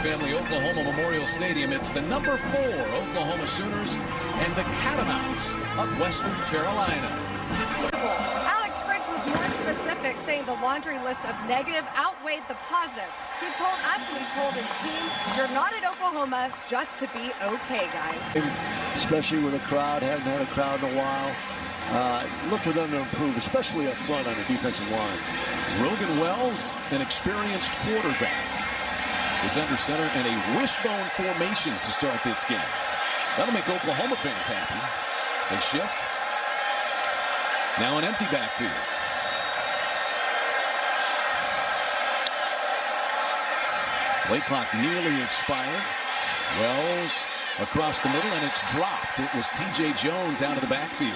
Family Oklahoma Memorial Stadium. It's the number 4 Oklahoma Sooners and the Catamounts of Western Carolina. Alex Grinch was more specific, saying the laundry list of negative outweighed the positive. He told us and he told his team, you're not at Oklahoma just to be okay, guys. Especially with a crowd, haven't had a crowd in a while. Look for them to improve, especially up front on the defensive line. Rogan Wells, an experienced quarterback, is under center in a wishbone formation to start this game. That'll make Oklahoma fans happy. They shift. Now an empty backfield. Play clock nearly expired. Wells across the middle, and it's dropped. It was T.J. Jones out of the backfield.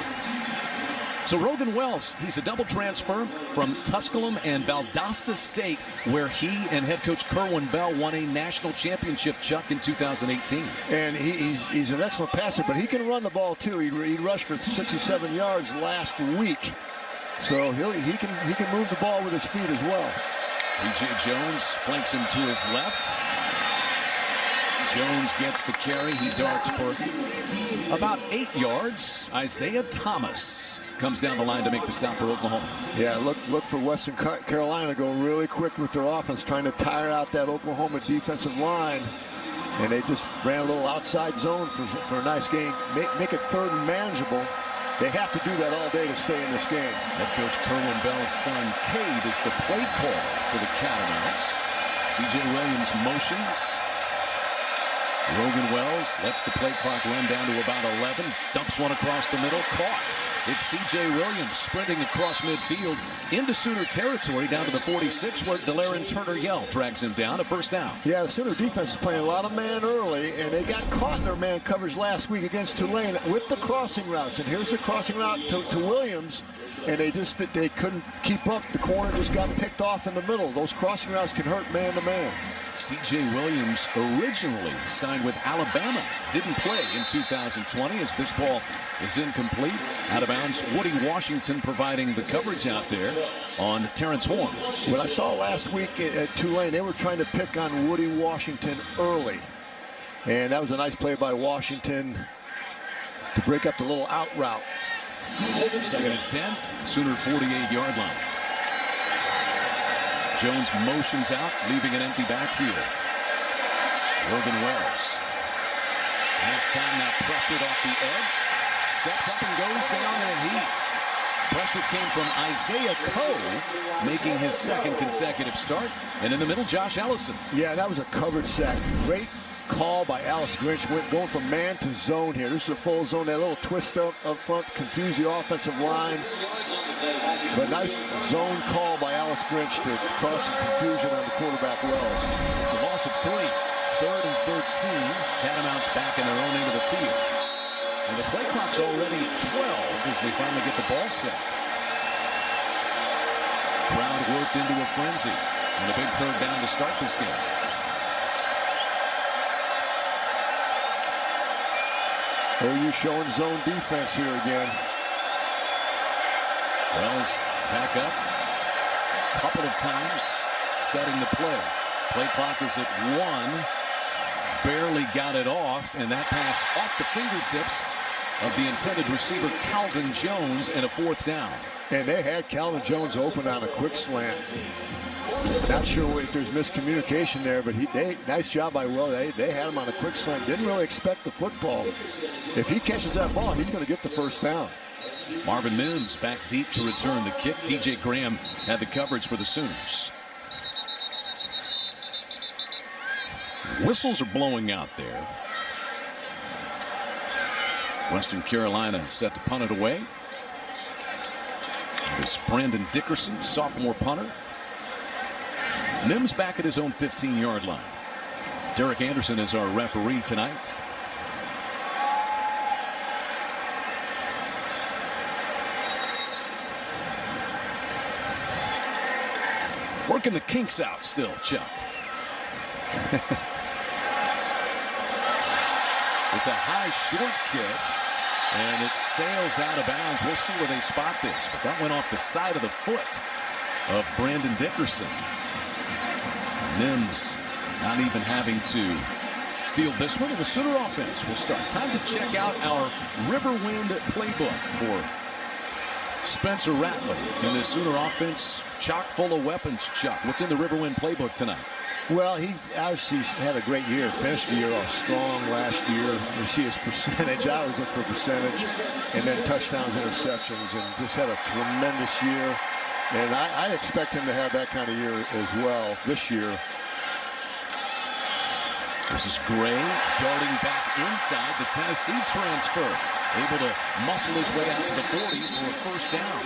So Rogan Wells, he's a double transfer from Tusculum and Valdosta State, where he and head coach Kerwin Bell won a national championship, Chuck, in 2018. And he's an excellent passer, but he can run the ball too. He rushed for 67 yards last week, so he can move the ball with his feet as well. T.J. Jones flanks him to his left. Jones gets the carry. He darts for about 8 yards. Isaiah Thomas comes down the line to make the stop for Oklahoma. Yeah, look for Western Carolina to go really quick with their offense, trying to tire out that Oklahoma defensive line. And they just ran a little outside zone for a nice game. Make it third and manageable. They have to do that all day to stay in this game. Head coach Kerwin Bell's son, Cade, is the play caller for the Catamounts. C.J. Williams motions. Rogan Wells lets the play clock run down to about 11. Dumps one across the middle. Caught. It's C.J. Williams sprinting across midfield into Sooner territory down to the 46, where Delaren Turner-Yell drags him down. A first down. Yeah, the Sooner defense is playing a lot of man early, and they got caught in their man coverage last week against Tulane with the crossing routes. And here's the crossing route to Williams, and they couldn't keep up. The corner just got picked off in the middle. Those crossing routes can hurt man to man. C.J. Williams originally signed with Alabama. Didn't play in 2020 as this ball is incomplete. Out of bounds. Woody Washington providing the coverage out there on Terrence Horn. What I saw last week at Tulane, they were trying to pick on Woody Washington early. And that was a nice play by Washington to break up the little out route. 2nd and 10. Sooner 48-yard line. Jones motions out, leaving an empty backfield. Rogan Wells has time now, pressured off the edge. Steps up and goes down in a heap. Pressure came from Isaiah Coe, making his 2nd consecutive start. And in the middle, Josh Ellison. Yeah, that was a coverage sack. Great call by Alex Grinch. Going from man to zone here. This is a full zone. That little twist up front confused the offensive line. But nice zone call by Alex Grinch to cause some confusion on the quarterback Wells. It's a loss of 3. 3rd and 13. Catamounts back in their own end of the field. And the play clock's already at 12 as they finally get the ball set. Crowd worked into a frenzy. And a big 3rd down to start this game. OU showing zone defense here again. Wells back up a couple of times, setting the play. Play clock is at 1. Barely got it off, and that pass off the fingertips of the intended receiver Calvin Jones, and a 4th down. And they had Calvin Jones open on a quick slant. Not sure if there's miscommunication there, but nice job by Will. They had him on a quick slant. Didn't really expect the football. If he catches that ball, he's going to get the 1st down. Marvin Mims back deep to return the kick. DJ Graham had the coverage for the Sooners. Whistles are blowing out there. Western Carolina set to punt it away. It's Brandon Dickerson, sophomore punter. Mims back at his own 15-yard line. Derek Anderson is our referee tonight. Working the kinks out still, Chuck. It's a high short kick, and it sails out of bounds. We'll see where they spot this, but that went off the side of the foot of Brandon Dickerson. Mims not even having to field this one. And the Sooner offense will start. Time to check out our Riverwind playbook for Spencer Rattler. And the Sooner offense chock full of weapons, Chuck. What's in the Riverwind playbook tonight? Well, he obviously had a great year. Finished the year off strong last year. You see his percentage. I always look for percentage. And then touchdowns, interceptions, and just had a tremendous year. And I expect him to have that kind of year as well this year. This is Gray darting back inside. The Tennessee transfer. Able to muscle his way out to the 40 for a first down.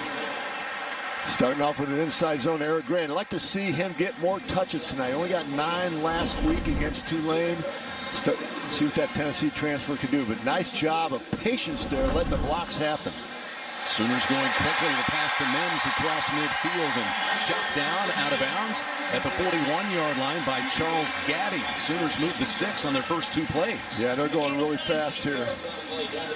Starting off with an inside zone, Eric Gray. I'd like to see him get more touches tonight. Only got 9 last week against Tulane. See what that Tennessee transfer can do. But nice job of patience there, letting the blocks happen. Sooners going quickly. The pass to Mims across midfield and chopped down out of bounds at the 41-yard line by Charles Gaddy. Sooners move the sticks on their first 2 plays. Yeah, they're going really fast here.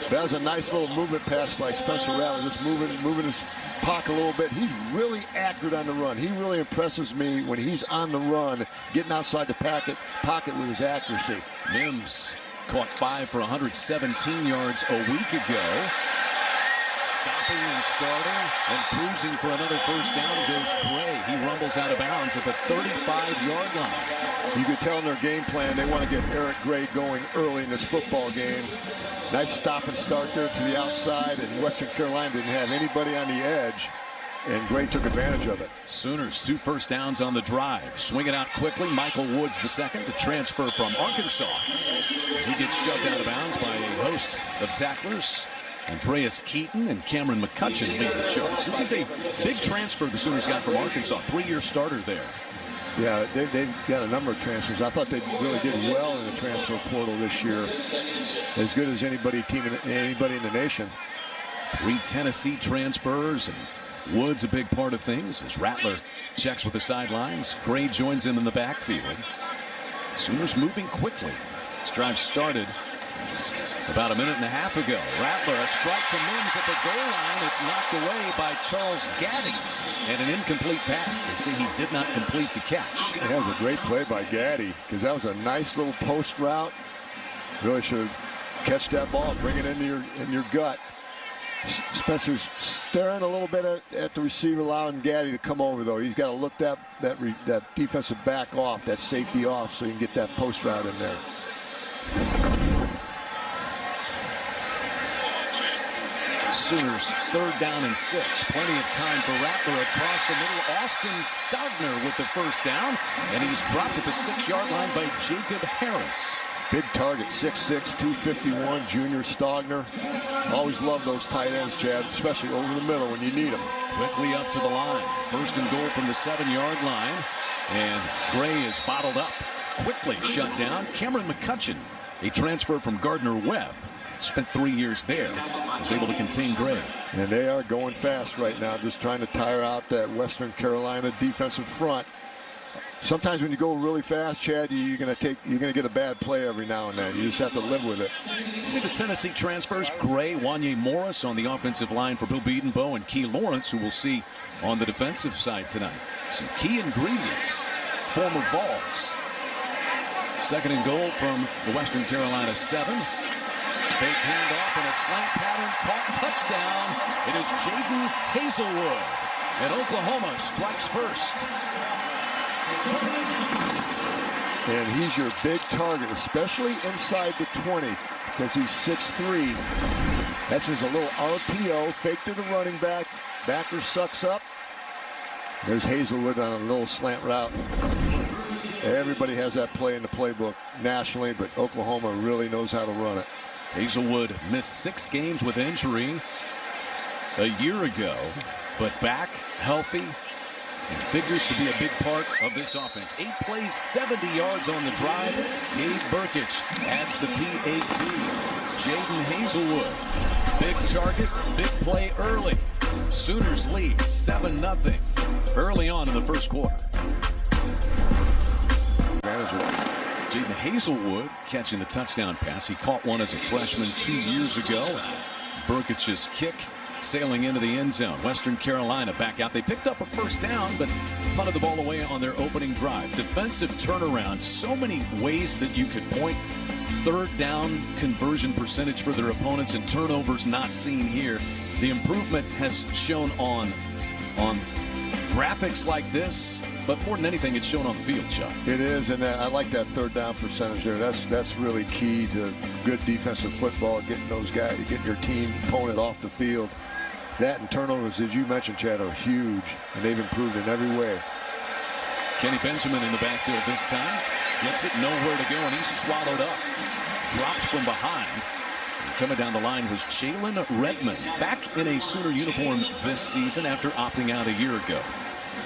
That was a nice little movement pass by Spencer Rattler, just moving his pocket a little bit. He's really accurate on the run. He really impresses me when he's on the run, getting outside the pocket with his accuracy. Mims caught 5 for 117 yards a week ago. Stopping and starting and cruising for another first down goes Gray. He rumbles out of bounds at the 35-yard line. You could tell in their game plan they want to get Eric Gray going early in this football game. Nice stop and start there to the outside, and Western Carolina didn't have anybody on the edge, and Gray took advantage of it. Sooners 2 first downs on the drive. Swing it out quickly. Michael Woods the second, the transfer from Arkansas. He gets shoved out of bounds by a host of tacklers. Andreas Keaton and Cameron McCutcheon lead the charge. This is a big transfer the Sooners got from Arkansas. 3-year starter there. Yeah, they've got a number of transfers. I thought they really did well in the transfer portal this year. As good as anybody in the nation. 3 Tennessee transfers, and Woods a big part of things as Rattler checks with the sidelines. Gray joins him in the backfield. Sooners moving quickly. This drive started about a minute and a half ago. Rattler, a strike to Mims at the goal line. It's knocked away by Charles Gaddy. And an incomplete pass. They say he did not complete the catch. That was a great play by Gaddy, because that was a nice little post route. Really should catch that ball, bring it into your gut. Spencer's staring a little bit at the receiver, allowing Gaddy to come over, though. He's got to look that defensive back off, that safety off, so you can get that post route in there. Sooners 3rd down and 6. Plenty of time for Rattler across the middle. Austin Stogner with the first down, and he's dropped at the 6-yard line by Jacob Harris. Big target, 6'6", 251, junior Stogner. Always love those tight ends, Chad, especially over the middle when you need them. Quickly up to the line. 1st and goal from the 7-yard line, and Gray is bottled up. Quickly shut down. Cameron McCutcheon, a transfer from Gardner-Webb. Spent 3 years there. Was able to contain Gray. And they are going fast right now, just trying to tire out that Western Carolina defensive front. Sometimes when you go really fast, Chad, you're going to get a bad play every now and then. You just have to live with it. See the Tennessee transfers: Gray, Wanye Morris on the offensive line for Bill Bedenbaugh, and Key Lawrence, who we'll see on the defensive side tonight. Some key ingredients. Former Vols. 2nd and goal from the Western Carolina 7. Fake handoff and a slant pattern caught. Touchdown. It is Jadon Haselwood. And Oklahoma strikes first. And he's your big target, especially inside the 20, because he's 6'3". That's just a little RPO, fake to the running back. Backer sucks up. There's Haselwood on a little slant route. Everybody has that play in the playbook nationally, but Oklahoma really knows how to run it. Haselwood missed 6 games with injury a year ago, but back healthy and figures to be a big part of this offense. 8 plays, 70 yards on the drive. Gabe Burkich adds the PAT. Jadon Haselwood, big target, big play early. Sooners lead 7-0 early on in the first quarter. Jadon Haselwood catching the touchdown pass. He caught one as a freshman 2 years ago. Burkich's kick sailing into the end zone. Western Carolina back out. They picked up a first down, but punted the ball away on their opening drive. Defensive turnaround. So many ways that you could point. Third down conversion percentage for their opponents, and turnovers not seen here. The improvement has shown on graphics like this, but more than anything, it's shown on the field, Chuck. It is, and I like that third down percentage there. That's really key to good defensive football, getting those guys, getting your team opponent off the field. That and turnovers, as you mentioned, Chad, are huge, and they've improved in every way. Kenny Benjamin in the backfield this time. Gets it nowhere to go, and he's swallowed up. Dropped from behind. And coming down the line was Jalen Redmond, back in a Sooner uniform this season after opting out a year ago.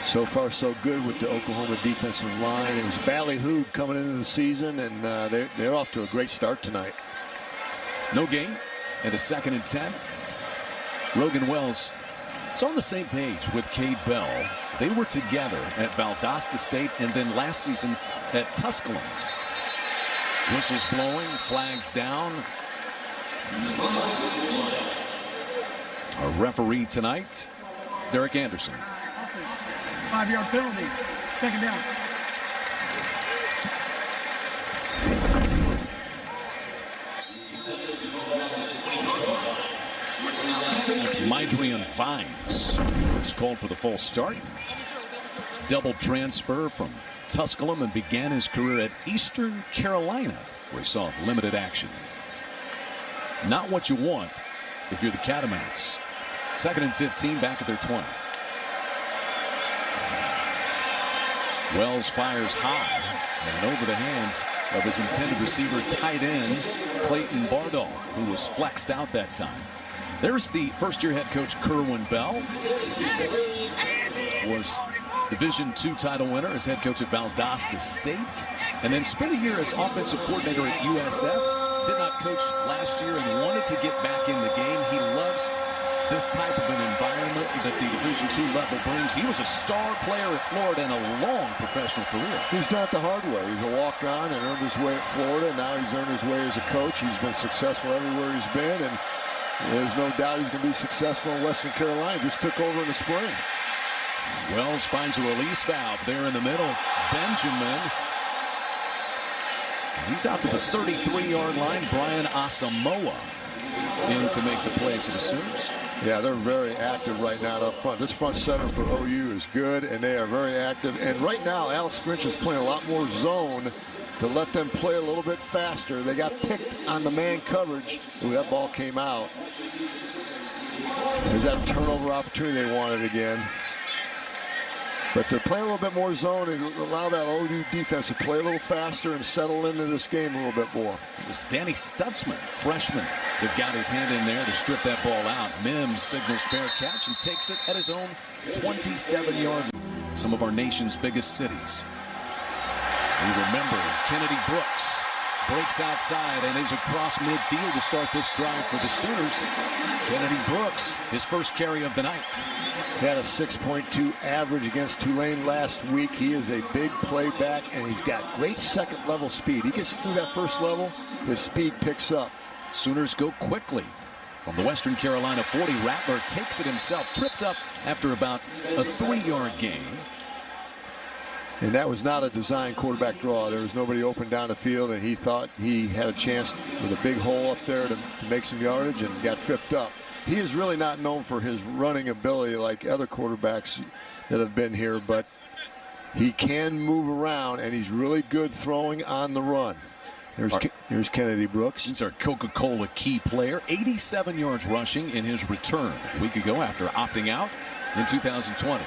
So far, so good with the Oklahoma defensive line. It was ballyhooed coming into the season, and they're off to a great start tonight. No gain, and a 2nd and 10. Rogan Wells is on the same page with Cade Bell. They were together at Valdosta State and then last season at Tusculum. Whistles blowing, flags down. Our referee tonight, Derek Anderson. 5-yard penalty, 2nd down. That's Mydrian Vines, who's called for the false start. Double transfer from Tusculum and began his career at Eastern Carolina, where he saw limited action. Not what you want if you're the Catamounts. 2nd and 15, back at their 20. Wells fires high and over the hands of his intended receiver, tight end Clayton Bardall, who was flexed out that time. There's the first-year head coach Kerwin Bell. Was Division II title winner as head coach at Valdosta State, and then spent a year as offensive coordinator at USF. Did not coach last year and wanted to get back in the game. He loves this type of an environment that the Division II level brings. He was a star player at Florida and a long professional career. He's done it the hard way. He's a walk-on and earned his way at Florida. Now he's earned his way as a coach. He's been successful everywhere he's been, and there's no doubt he's going to be successful in Western Carolina. Just took over in the spring. Wells finds a release valve there in the middle. Benjamin. And he's out to the 33-yard line. Brian Asamoah in to make the play for the Sooners. Yeah, they're very active right now up front. This front seven for OU is good, and they are very active. And right now, Alex Grinch is playing a lot more zone to let them play a little bit faster. They got picked on the man coverage. Ooh, that ball came out. There's that turnover opportunity they wanted again. But to play a little bit more zone and allow that OU defense to play a little faster and settle into this game a little bit more. It was Danny Stutzman, freshman, that got his hand in there to strip that ball out. Mims signals fair catch and takes it at his own 27-yard line. Some of our nation's biggest cities. We remember Kennedy Brooks breaks outside and is across midfield to start this drive for the Sooners. Kennedy Brooks, his first carry of the night. He had a 6.2 average against Tulane last week. He is a big play back, and he's got great second-level speed. He gets through that first level, his speed picks up. Sooners go quickly. From the Western Carolina 40, Rattler takes it himself, tripped up after about a 3-yard gain. And that was not a design quarterback draw. There was nobody open down the field, and he thought he had a chance with a big hole up there to make some yardage and got tripped up. He is really not known for his running ability like other quarterbacks that have been here, but he can move around, and he's really good throwing on the run. Here's Kennedy Brooks. He's our Coca-Cola key player. 87 yards rushing in his return a week ago after opting out in 2020.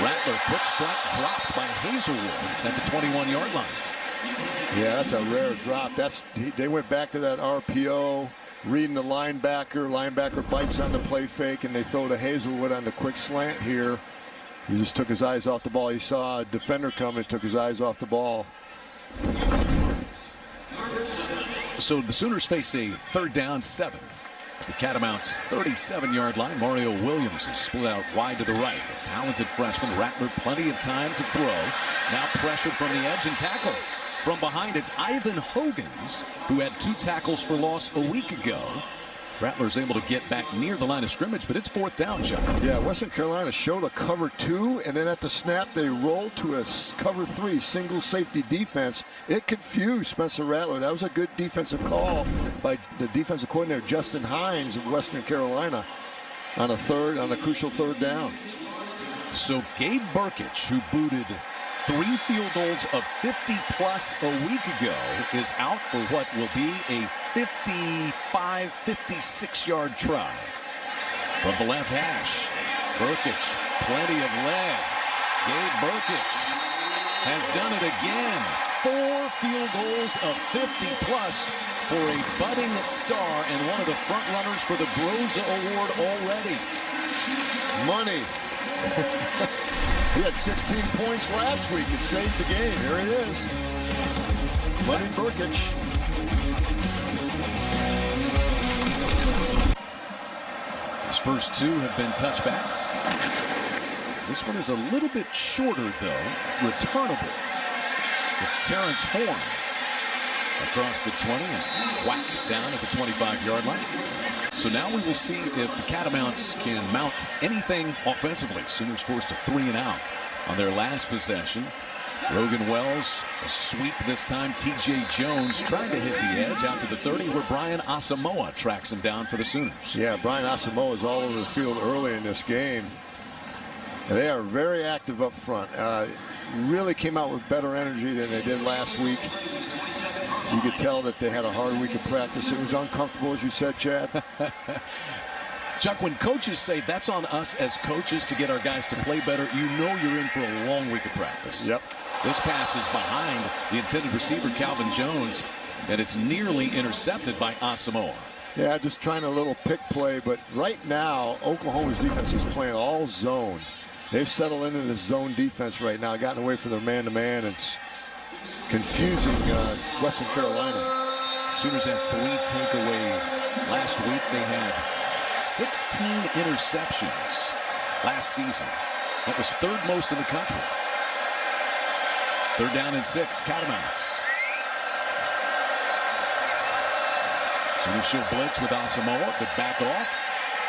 Rattler, quick strike dropped by Haselwood at the 21-yard line. Yeah, that's a rare drop. They went back to that RPO, reading the linebacker. Linebacker bites on the play fake, and they throw to Haselwood on the quick slant here. He just took his eyes off the ball. He saw a defender come and took his eyes off the ball. So the Sooners face a 3rd down 7. At the Catamounts 37-yard line. Mario Williams is split out wide to the right. A talented freshman. Rattler plenty of time to throw. Now pressured from the edge and tackled from behind. It's Ivan Hogans, who had 2 tackles for loss a week ago. Rattler's able to get back near the line of scrimmage, but it's 4th down, Chuck. Yeah, Western Carolina showed a cover 2, and then at the snap they rolled to a cover 3 single safety defense. It confused Spencer Rattler. That was a good defensive call by the defensive coordinator Justin Hines of Western Carolina on a crucial 3rd down. So Gabe Burkich, who booted 3 field goals of 50+ a week ago, is out for what will be a 55, 56-yard try. From the left hash, Burkich, plenty of leg. Gabe Burkich has done it again. 4 field goals of 50+ for a budding star and one of the front runners for the Groza Award already. Money. He had 16 points last week. It saved the game. Here it is. Money Burkich. His first 2 have been touchbacks. This one is a little bit shorter, though. Returnable. It's Terrence Horn across the 20 and whacked down at the 25-yard line. So now we will see if the Catamounts can mount anything offensively. Sooners forced a 3 and out on their last possession. Rogan Wells, a sweep this time. T.J. Jones trying to hit the edge out to the 30, where Brian Asamoah tracks him down for the Sooners. Yeah, Brian Asamoah is all over the field early in this game. And they are very active up front. Really came out with better energy than they did last week. You could tell that they had a hard week of practice. It was uncomfortable, as you said, Chad. Chuck, when coaches say that's on us as coaches to get our guys to play better, you know you're in for a long week of practice. Yep. This pass is behind the intended receiver, Calvin Jones, and it's nearly intercepted by Asamoah. Yeah, just trying a little pick play, but right now, Oklahoma's defense is playing all zone. They've settled into this zone defense right now, gotten away from their man-to-man. It's confusing Western Carolina. Sooners have 3 takeaways. Last week they had 16 interceptions last season. That was 3rd most in the country. 3rd down and 6, Catamounts. Sooners show blitz with Asamoah, but back off.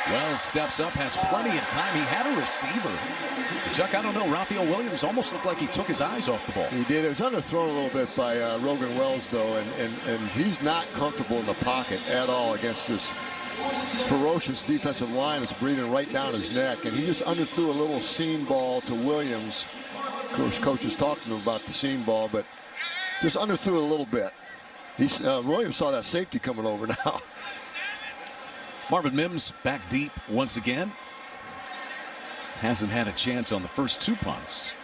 Wells steps up, has plenty of time. He had a receiver. Chuck, I don't know. Raphael Williams almost looked like he took his eyes off the ball. He did. It was underthrown a little bit by Rogan Wells, though, and he's not comfortable in the pocket at all against this ferocious defensive line that's breathing right down his neck. And he just underthrew a little seam ball to Williams. Of course, coaches talked to him about the seam ball, but just underthrew it a little bit. Williams saw that safety coming over now. Marvin Mims back deep once again. Hasn't had a chance on the first 2 punts.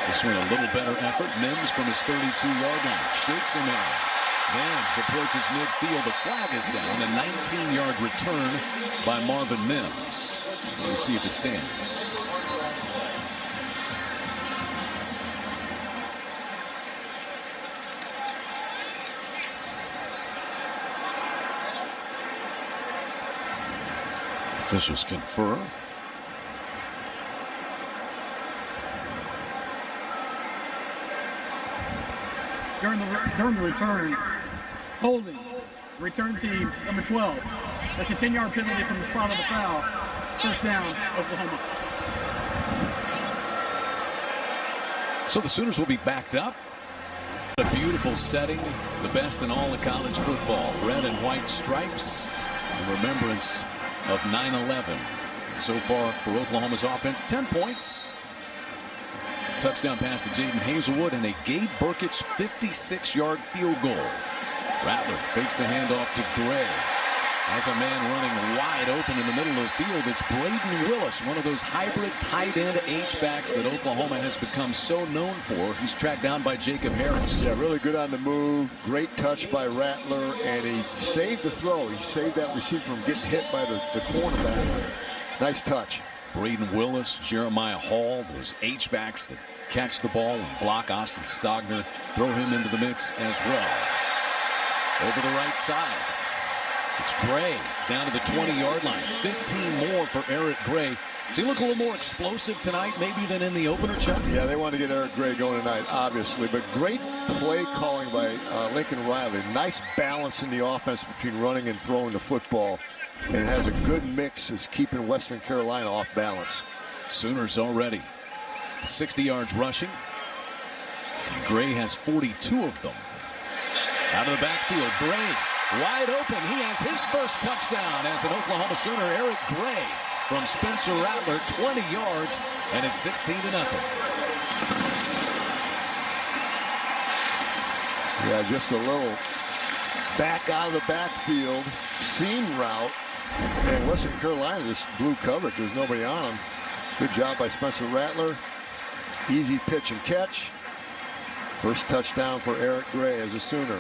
This one a little better effort. Mims from his 32-yard line shakes him in. Mims approaches midfield. The flag is down. A 19-yard return by Marvin Mims. We'll see if it stands. Officials confer. During the return, holding, return team number 12. That's a 10-yard penalty from the spot of the foul. 1st down, Oklahoma. So the Sooners will be backed up. A beautiful setting, the best in all of college football. Red and white stripes in remembrance of 9/11. So far for Oklahoma's offense, 10 points. Touchdown pass to Jadon Haselwood and a Gabe Burkich 56-yard field goal. Rattler fakes the handoff to Gray. Has a man running wide open in the middle of the field. It's Braden Willis, one of those hybrid tight end H-backs that Oklahoma has become so known for. He's tracked down by Jacob Harris. Yeah, really good on the move. Great touch by Rattler, and he saved the throw. He saved that receiver from getting hit by the cornerback. Nice touch. Braden Willis, Jeremiah Hall, those H-backs that catch the ball and block Austin Stogner. Throw him into the mix as well. Over the right side. It's Gray down to the 20-yard line. 15 more for Eric Gray. Does he look a little more explosive tonight maybe than in the opener, Chuck? Yeah, they want to get Eric Gray going tonight, obviously. But great play calling by Lincoln Riley. Nice balance in the offense between running and throwing the football. And it has a good mix as keeping Western Carolina off balance. Sooners already 60 yards rushing. Gray has 42 of them. Out of the backfield, Gray wide open. He has his first touchdown as an Oklahoma Sooner. Eric Gray from Spencer Rattler, 20 yards, and it's 16-0. Yeah, just a little back out of the backfield seam route, and Western Carolina just blew coverage. There's nobody on him. Good job by Spencer Rattler. Easy pitch and catch. First touchdown for Eric Gray as a Sooner.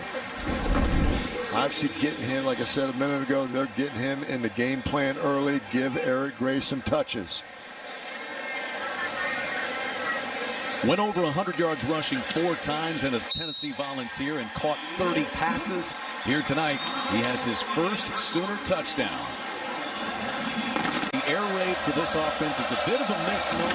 Obviously getting him, like I said a minute ago, they're getting him in the game plan early. Give Eric Gray some touches. Went over 100 yards rushing 4 times and a Tennessee Volunteer and caught 30 passes. Here tonight, he has his first Sooner touchdown. The air raid for this offense is a bit of a misnomer.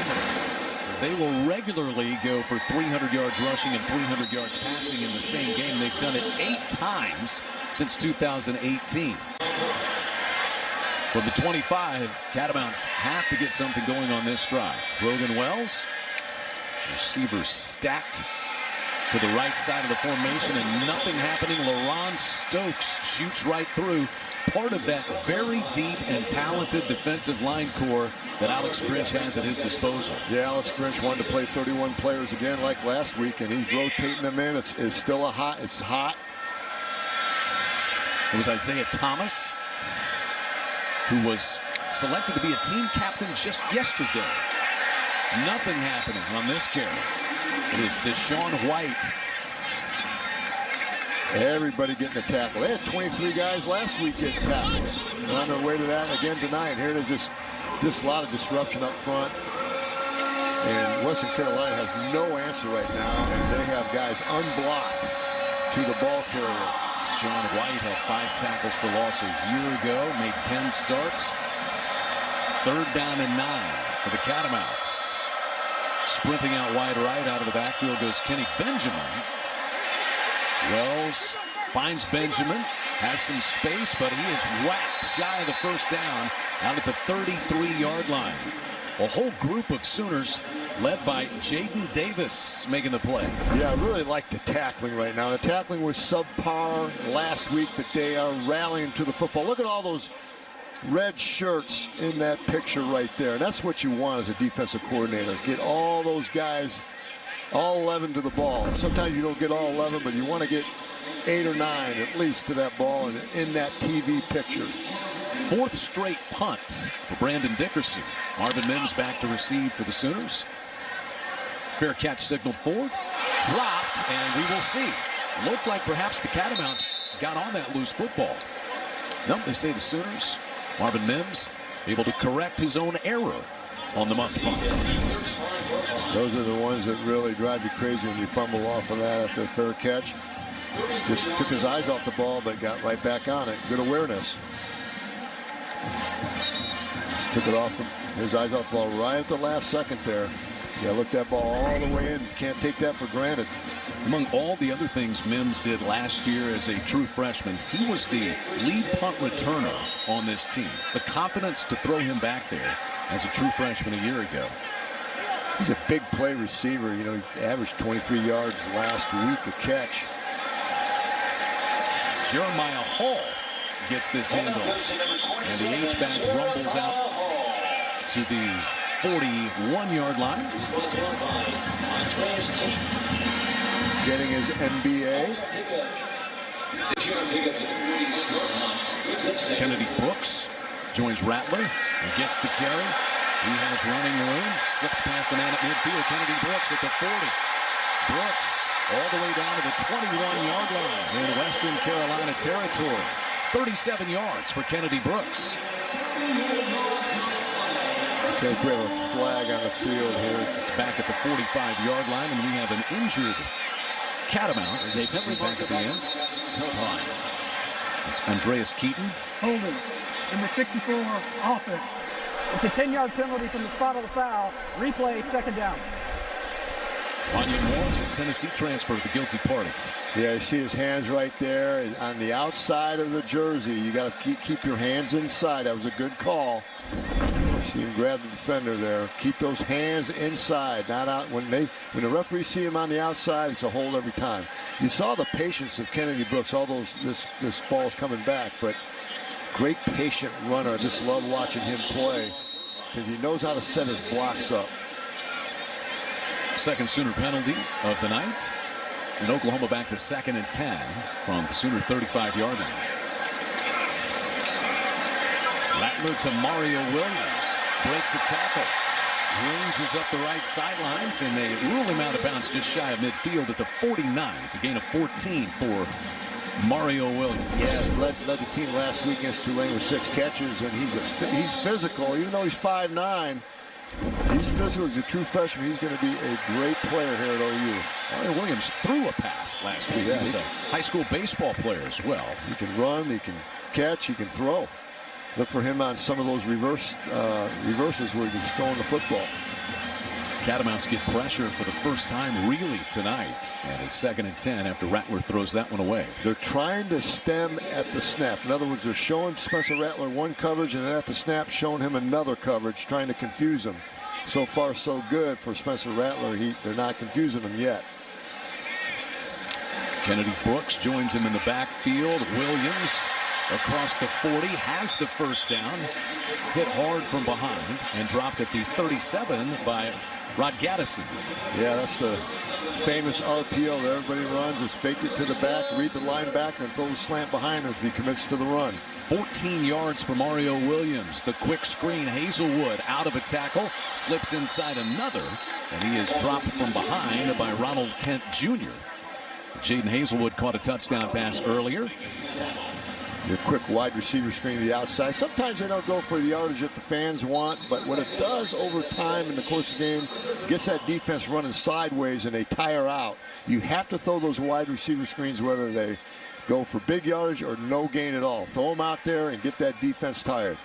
They will regularly go for 300 yards rushing and 300 yards passing in the same game. They've done it 8 times since 2018. From the 25, Catamounts have to get something going on this drive. Rogan Wells, receivers stacked to the right side of the formation and nothing happening. LaRon Stokes shoots right through. Part of that very deep and talented defensive line core that Alex Grinch has at his disposal. Yeah, Alex Grinch wanted to play 31 players again like last week, and he's rotating them in. It's still it's hot. It was Isaiah Thomas who was selected to be a team captain just yesterday. Nothing happening on this carry. It is Deshaun White. Everybody getting a tackle. They had 23 guys last week getting tackles. They're on their way to that again tonight. Here it is, just a lot of disruption up front. And Western Carolina has no answer right now, and they have guys unblocked to the ball carrier. Deshaun White had 5 tackles for loss a year ago, made 10 starts. 3rd down and 9 for the Catamounts. Sprinting out wide right out of the backfield goes Kenny Benjamin. Wells finds Benjamin, has some space, but he is whacked shy of the first down out at the 33-yard line. A whole group of Sooners led by Jaden Davis making the play. Yeah, I really like the tackling right now. The tackling was subpar last week, but they are rallying to the football. Look at all those red shirts in that picture right there. And that's what you want as a defensive coordinator. Get all those guys, all 11 to the ball. Sometimes you don't get all 11, but you want to get 8 or 9 at least to that ball and in that TV picture. 4th straight punt for Brandon Dickerson. Marvin Mims back to receive for the Sooners. Fair catch signaled for. Dropped, and we will see. Looked like perhaps the Catamounts got on that loose football. Nope, they say the Sooners. Marvin Mims able to correct his own error on the muffed punt. Those are the ones that really drive you crazy when you fumble off of that after a fair catch. Just took his eyes off the ball, but got right back on it. Good awareness. Just took it off his eyes off the ball right at the last second there. Yeah, look that ball all the way in. Can't take that for granted. Among all the other things Mims did last year as a true freshman, he was the lead punt returner on this team. The confidence to throw him back there as a true freshman a year ago. He's a big play receiver. You know, he averaged 23 yards last week a catch. Jeremiah Hall gets this handoff, and the H-back rumbles out to the 41-yard line. Getting his MBA. Kennedy Brooks joins Rattler and gets the carry. He has running room, slips past a man at midfield. Kennedy Brooks at the 40. Brooks all the way down to the 21-yard line in Western Carolina territory. 37 yards for Kennedy Brooks. Okay, we have a flag on the field here. It's back at the 45-yard line, and we have an injured Catamount. As you can see back at the end. It's Andreas Keaton. Holding. Number 64, offense. It's a 10-yard penalty from the spot of the foul. Replay, 2nd down. Anya Morris, the Tennessee transfer, the guilty party. Yeah, you see his hands right there and on the outside of the jersey. You got to keep your hands inside. That was a good call. You see him grab the defender there. Keep those hands inside, not out. When the referees see him on the outside, it's a hold every time. You saw the patience of Kennedy Brooks. This ball's coming back, but great patient runner. I just love watching him play because he knows how to set his blocks up. Second Sooner penalty of the night. And Oklahoma back to 2nd and 10 from the Sooner 35-yard line. Rattler to Mario Williams. Breaks a tackle. Ranges up the right sidelines, and they rule him out of bounds just shy of midfield at the 49. It's a gain of 14 for Mario Williams. Yeah, led the team last week against Tulane with 6 catches, and he's physical. Even though he's 5'9", he's physical. He's a true freshman. He's going to be a great player here at OU. Mario Williams threw a pass last week. Yeah, he was a high school baseball player as well. He can run, he can catch, he can throw. Look for him on some of those reverses where he's throwing the football. Catamounts get pressure for the first time really tonight. And it's 2nd and 10 after Rattler throws that one away. They're trying to stem at the snap. In other words, they're showing Spencer Rattler one coverage and then at the snap showing him another coverage, trying to confuse him. So far so good for Spencer Rattler. They're not confusing him yet. Kennedy Brooks joins him in the backfield. Williams across the 40 has the first down. Hit hard from behind and dropped at the 37 by Rod Gaddison. Yeah, that's the famous RPO that everybody runs, is fake it to the back, read the linebacker, and throw the slant behind him if he commits to the run. 14 yards for Mario Williams. The quick screen, Haselwood out of a tackle, slips inside another, and he is dropped from behind by Ronald Kent Jr. Jadon Haselwood caught a touchdown pass earlier. Your quick wide receiver screen to the outside. Sometimes they don't go for the yardage that the fans want, but what it does over time in the course of the game gets that defense running sideways and they tire out. You have to throw those wide receiver screens whether they go for big yardage or no gain at all. Throw them out there and get that defense tired.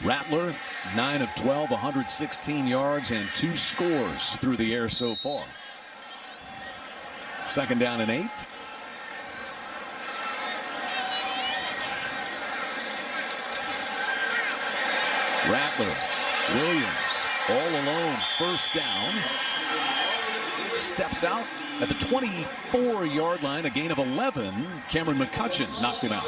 Rattler, 9 of 12, 116 yards and 2 scores through the air so far. 2nd down and 8. Rattler, Williams, all alone, first down. Steps out at the 24-yard line, a gain of 11. Cameron McCutcheon knocked him out.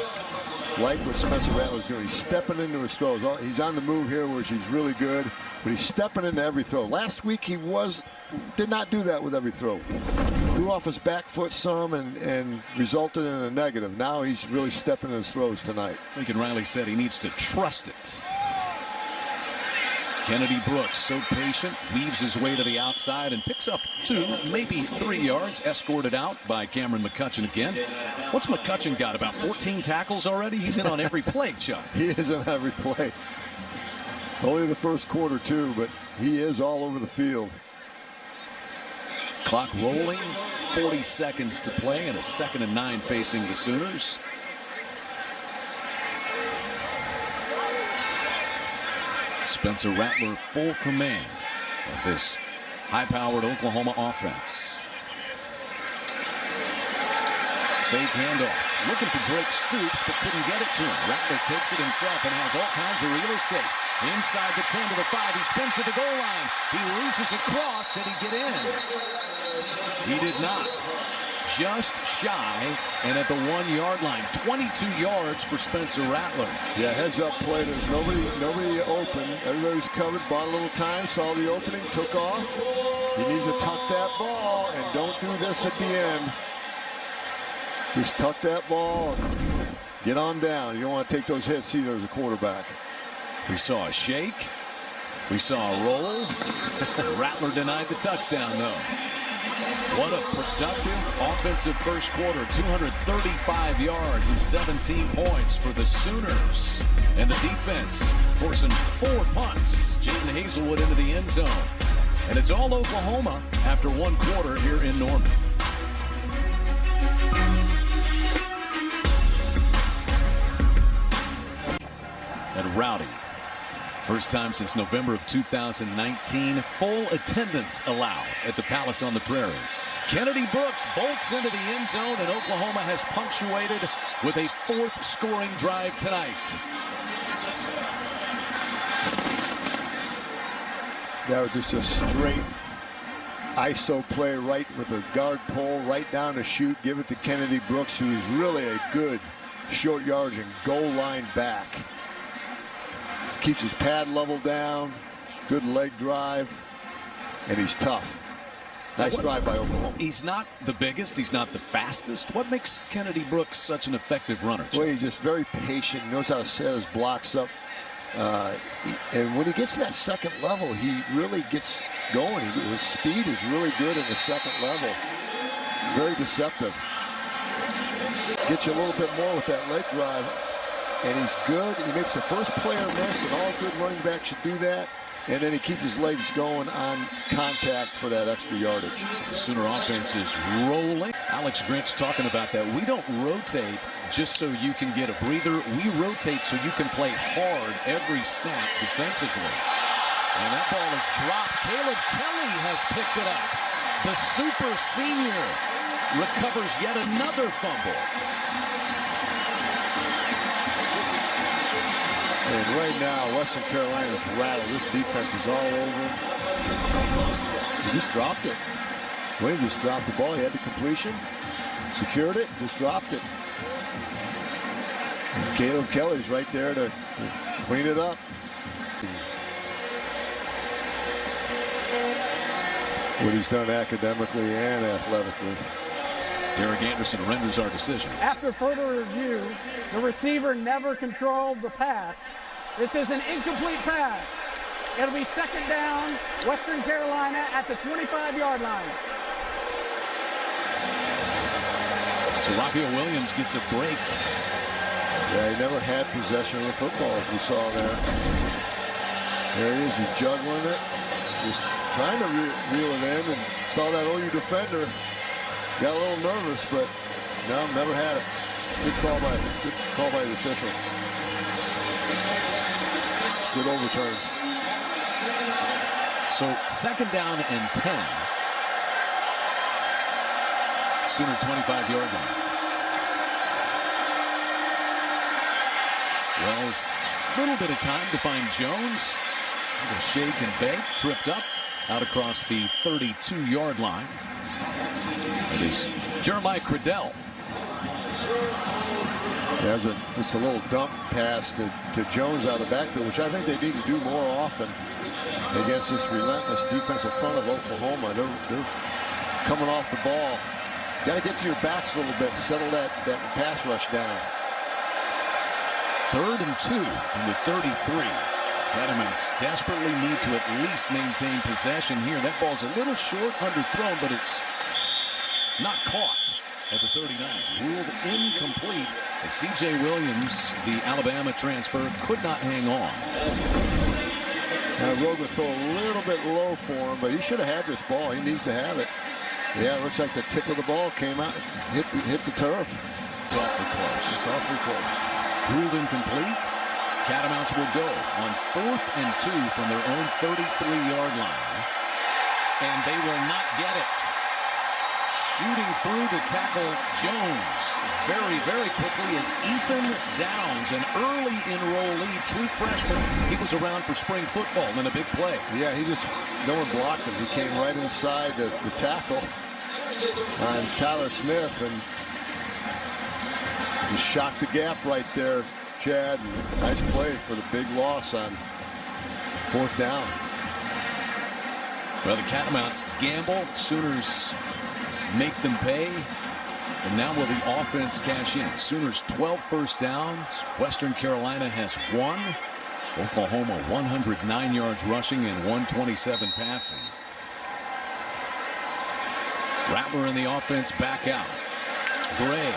Like what Spencer Rattler's doing, he's stepping into his throws. He's on the move here, which he's really good, but he's stepping into every throw. Last week he did not do that with every throw. Threw off his back foot some and resulted in a negative. Now he's really stepping in his throws tonight. Lincoln Riley said he needs to trust it. Kennedy Brooks, so patient, weaves his way to the outside and picks up 2, maybe 3 yards, escorted out by Cameron McCutcheon again. What's McCutcheon got, about 14 tackles already? He's in on every play, Chuck. He is on every play. Only the first quarter, too, but he is all over the field. Clock rolling, 40 seconds to play, and a 2nd and 9 facing the Sooners. Spencer Rattler full command of this high-powered Oklahoma offense. Fake handoff. Looking for Drake Stoops, but couldn't get it to him. Rattler takes it himself and has all kinds of real estate. Inside the 10 to the 5. He spins to the goal line. He reaches across. Did he get in? He did not. Just shy and at the 1-yard line. 22 yards for Spencer Rattler. Yeah, heads up play. There's nobody open. Everybody's covered, bought a little time, saw the opening, took off. He needs to tuck that ball and don't do this at the end. Just tuck that ball and get on down. You don't want to take those hits either as a quarterback. We saw a shake. We saw a roll. Rattler denied the touchdown, though. What a productive offensive first quarter. 235 yards and 17 points for the Sooners. And the defense forcing 4 punts. Jadon Haselwood into the end zone. And it's all Oklahoma after 1 quarter here in Norman. And rowdy. First time since November of 2019, full attendance allowed at the Palace on the Prairie. Kennedy Brooks bolts into the end zone, and Oklahoma has punctuated with a 4th scoring drive tonight. That was just a straight ISO play right with a guard pull right down to shoot. Give it to Kennedy Brooks, who is really a good short yardage and goal line back. Keeps his pad level down. Good leg drive. And he's tough. Nice drive by Oklahoma. He's not the biggest. He's not the fastest. What makes Kennedy Brooks such an effective runner? Well, he's just very patient. He knows how to set his blocks up. And when he gets to that second level, he really gets going. His speed is really good in the second level. Very deceptive. Gets you a little bit more with that leg drive. And he's good. He makes the first player miss, and all good running backs should do that. And then he keeps his legs going on contact for that extra yardage. So the Sooner offense is rolling. Alex Grinch talking about that. We don't rotate just so you can get a breather. We rotate so you can play hard every snap defensively. And that ball is dropped. Caleb Kelly has picked it up. The super senior recovers yet another fumble. And right now, Western Carolina's rattled. This defense is all over him. He just dropped it. Wayne just dropped the ball. He had the completion, secured it, just dropped it. And Caleb Kelly's right there to clean it up. What he's done academically and athletically. Derek Anderson renders our decision. After further review, the receiver never controlled the pass. This is an incomplete pass. It'll be second down, Western Carolina at the 25-yard line. So Raphael Williams gets a break. Yeah, he never had possession of the football, as we saw there. There he is, he's juggling it. Just trying to reel it in, and saw that OU defender. Got a little nervous, but no, never had it. Good call by the official. Good overturn. So second down and 10. Sooner 25-yard line. Wells, a little bit of time to find Jones. A little shake and bake, tripped up out across the 32-yard line. It is Jeremiah Cradell. There's just a little dump pass to Jones out of the backfield, which I think they need to do more often against this relentless defensive front of Oklahoma. They're coming off the ball. Got to get to your backs a little bit and settle that pass rush down. 3rd and 2 from the 33. Catamounts desperately need to at least maintain possession here. That ball's a little short, underthrown, but it's not caught at the 39. Ruled incomplete as C.J. Williams, the Alabama transfer, could not hang on. Now, Rogan threw a little bit low for him, but he should have had this ball. He needs to have it. Yeah, it looks like the tip of the ball came out, hit the turf. It's awfully close. It's awfully close. Ruled incomplete. Catamounts will go on 4th and 2 from their own 33-yard line. And they will not get it. Shooting through to tackle Jones very, very quickly is Ethan Downs, an early enrollee, true freshman. He was around for spring football in a big play. Yeah, no one blocked him. He came right inside the tackle on Tyler Smith, and he shocked the gap right there, Chad. Nice play for the big loss on 4th down. Well, the Catamounts gamble. Sooners make them pay. And now will the offense cash in? Sooners 12 first downs. Western Carolina has 1. Oklahoma 109 yards rushing and 127 passing. Rattler in the offense back out. Gray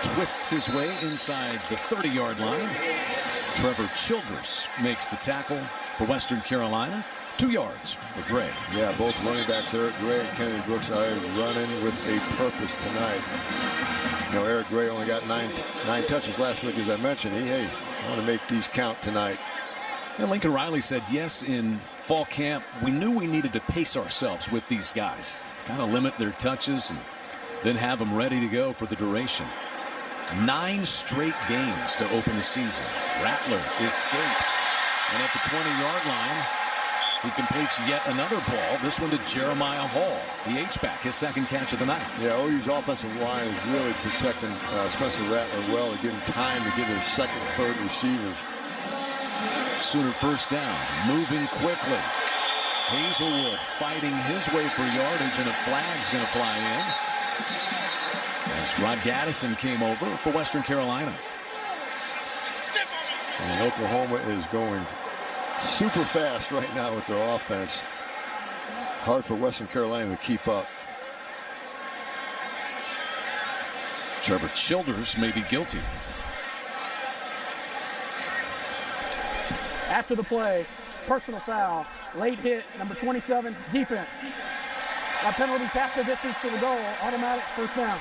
twists his way inside the 30-yard line. Trevor Childress makes the tackle for Western Carolina. 2 yards for Gray. Yeah, both running backs, Eric Gray and Kennedy Brooks, are running with a purpose tonight. You know, Eric Gray only got nine touches last week, as I mentioned. I want to make these count tonight. And Lincoln Riley said, yes, in fall camp, we knew we needed to pace ourselves with these guys. kind of limit their touches and then have them ready to go for the duration. 9 straight games to open the season. Rattler escapes, and at the 20-yard line, he completes yet another ball. This one to Jeremiah Hall, the H-back, his second catch of the night. Yeah, OU's offensive line is really protecting Spencer Rattler well to give him time to get his second, third receivers. Sooner first down, moving quickly. Haselwood fighting his way for yardage, and a flag's going to fly in as Rod Gaddison came over for Western Carolina. And Oklahoma is going super fast right now with their offense. Hard for Western Carolina to keep up. Trevor Childers may be guilty. After the play, personal foul, late hit, number 27, defense. That penalty's half the distance to the goal, automatic first down.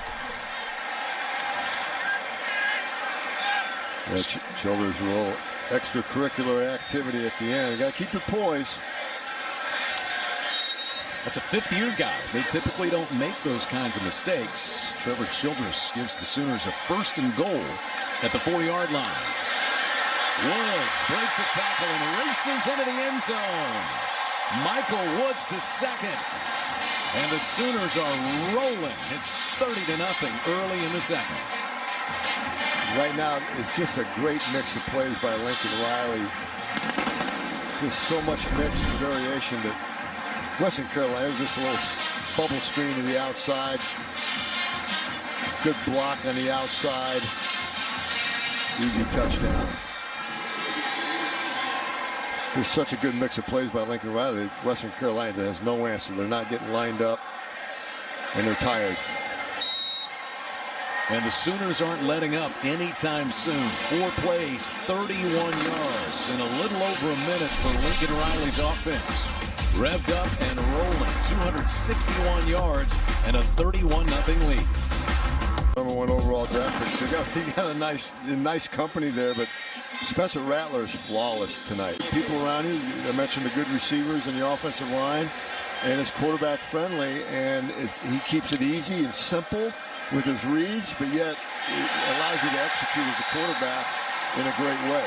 Yeah, Childers a little extracurricular activity at the end. You got to keep your poise. That's a fifth-year guy. They typically don't make those kinds of mistakes. Trevor Childers gives the Sooners a first and goal at the 4-yard line. Woods breaks a tackle and races into the end zone. Michael Woods the second. And the Sooners are rolling. It's 30-0 early in the second. Right now, it's just a great mix of plays by Lincoln Riley. Just so much mix and variation that Western Carolina, just a little bubble screen to the outside. Good block on the outside. Easy touchdown. There's such a good mix of plays by Lincoln Riley. Western Carolina has no answer. They're not getting lined up, and they're tired. And the Sooners aren't letting up anytime soon. 4 plays, 31 yards, in a little over a minute for Lincoln Riley's offense. Revved up and rolling, 261 yards and a 31-0 lead. Number 1 overall draft pick. So you got a nice company there, but Spencer Rattler is flawless tonight. People around you, I mentioned the good receivers and the offensive line, and it's quarterback friendly, and he keeps it easy and simple with his reads, but yet it allows you to execute as a quarterback in a great way.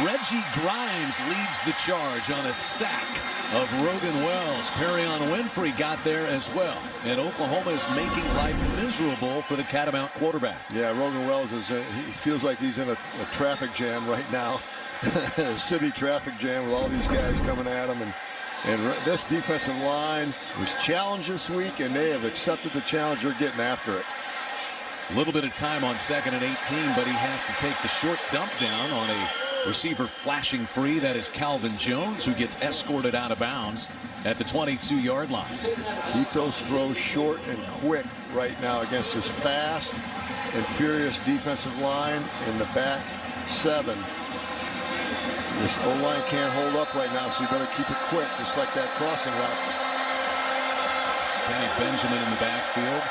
Reggie Grimes leads the charge on a sack of Rogan Wells. Perrion Winfrey got there as well. And Oklahoma is making life miserable for the Catamount quarterback. Yeah, Rogan Wells he feels like he's in a traffic jam right now. A city traffic jam with all these guys coming at him. And this defensive line was challenged this week, and they have accepted the challenge. They're getting after it. A little bit of time on 2nd and 18, but he has to take the short dump down on a receiver flashing free. That is Calvin Jones, who gets escorted out of bounds at the 22-yard line. Keep those throws short and quick right now against this fast and furious defensive line in the back 7. This O-line can't hold up right now, so you better keep it quick, just like that crossing route. This is Kenny Benjamin in the backfield.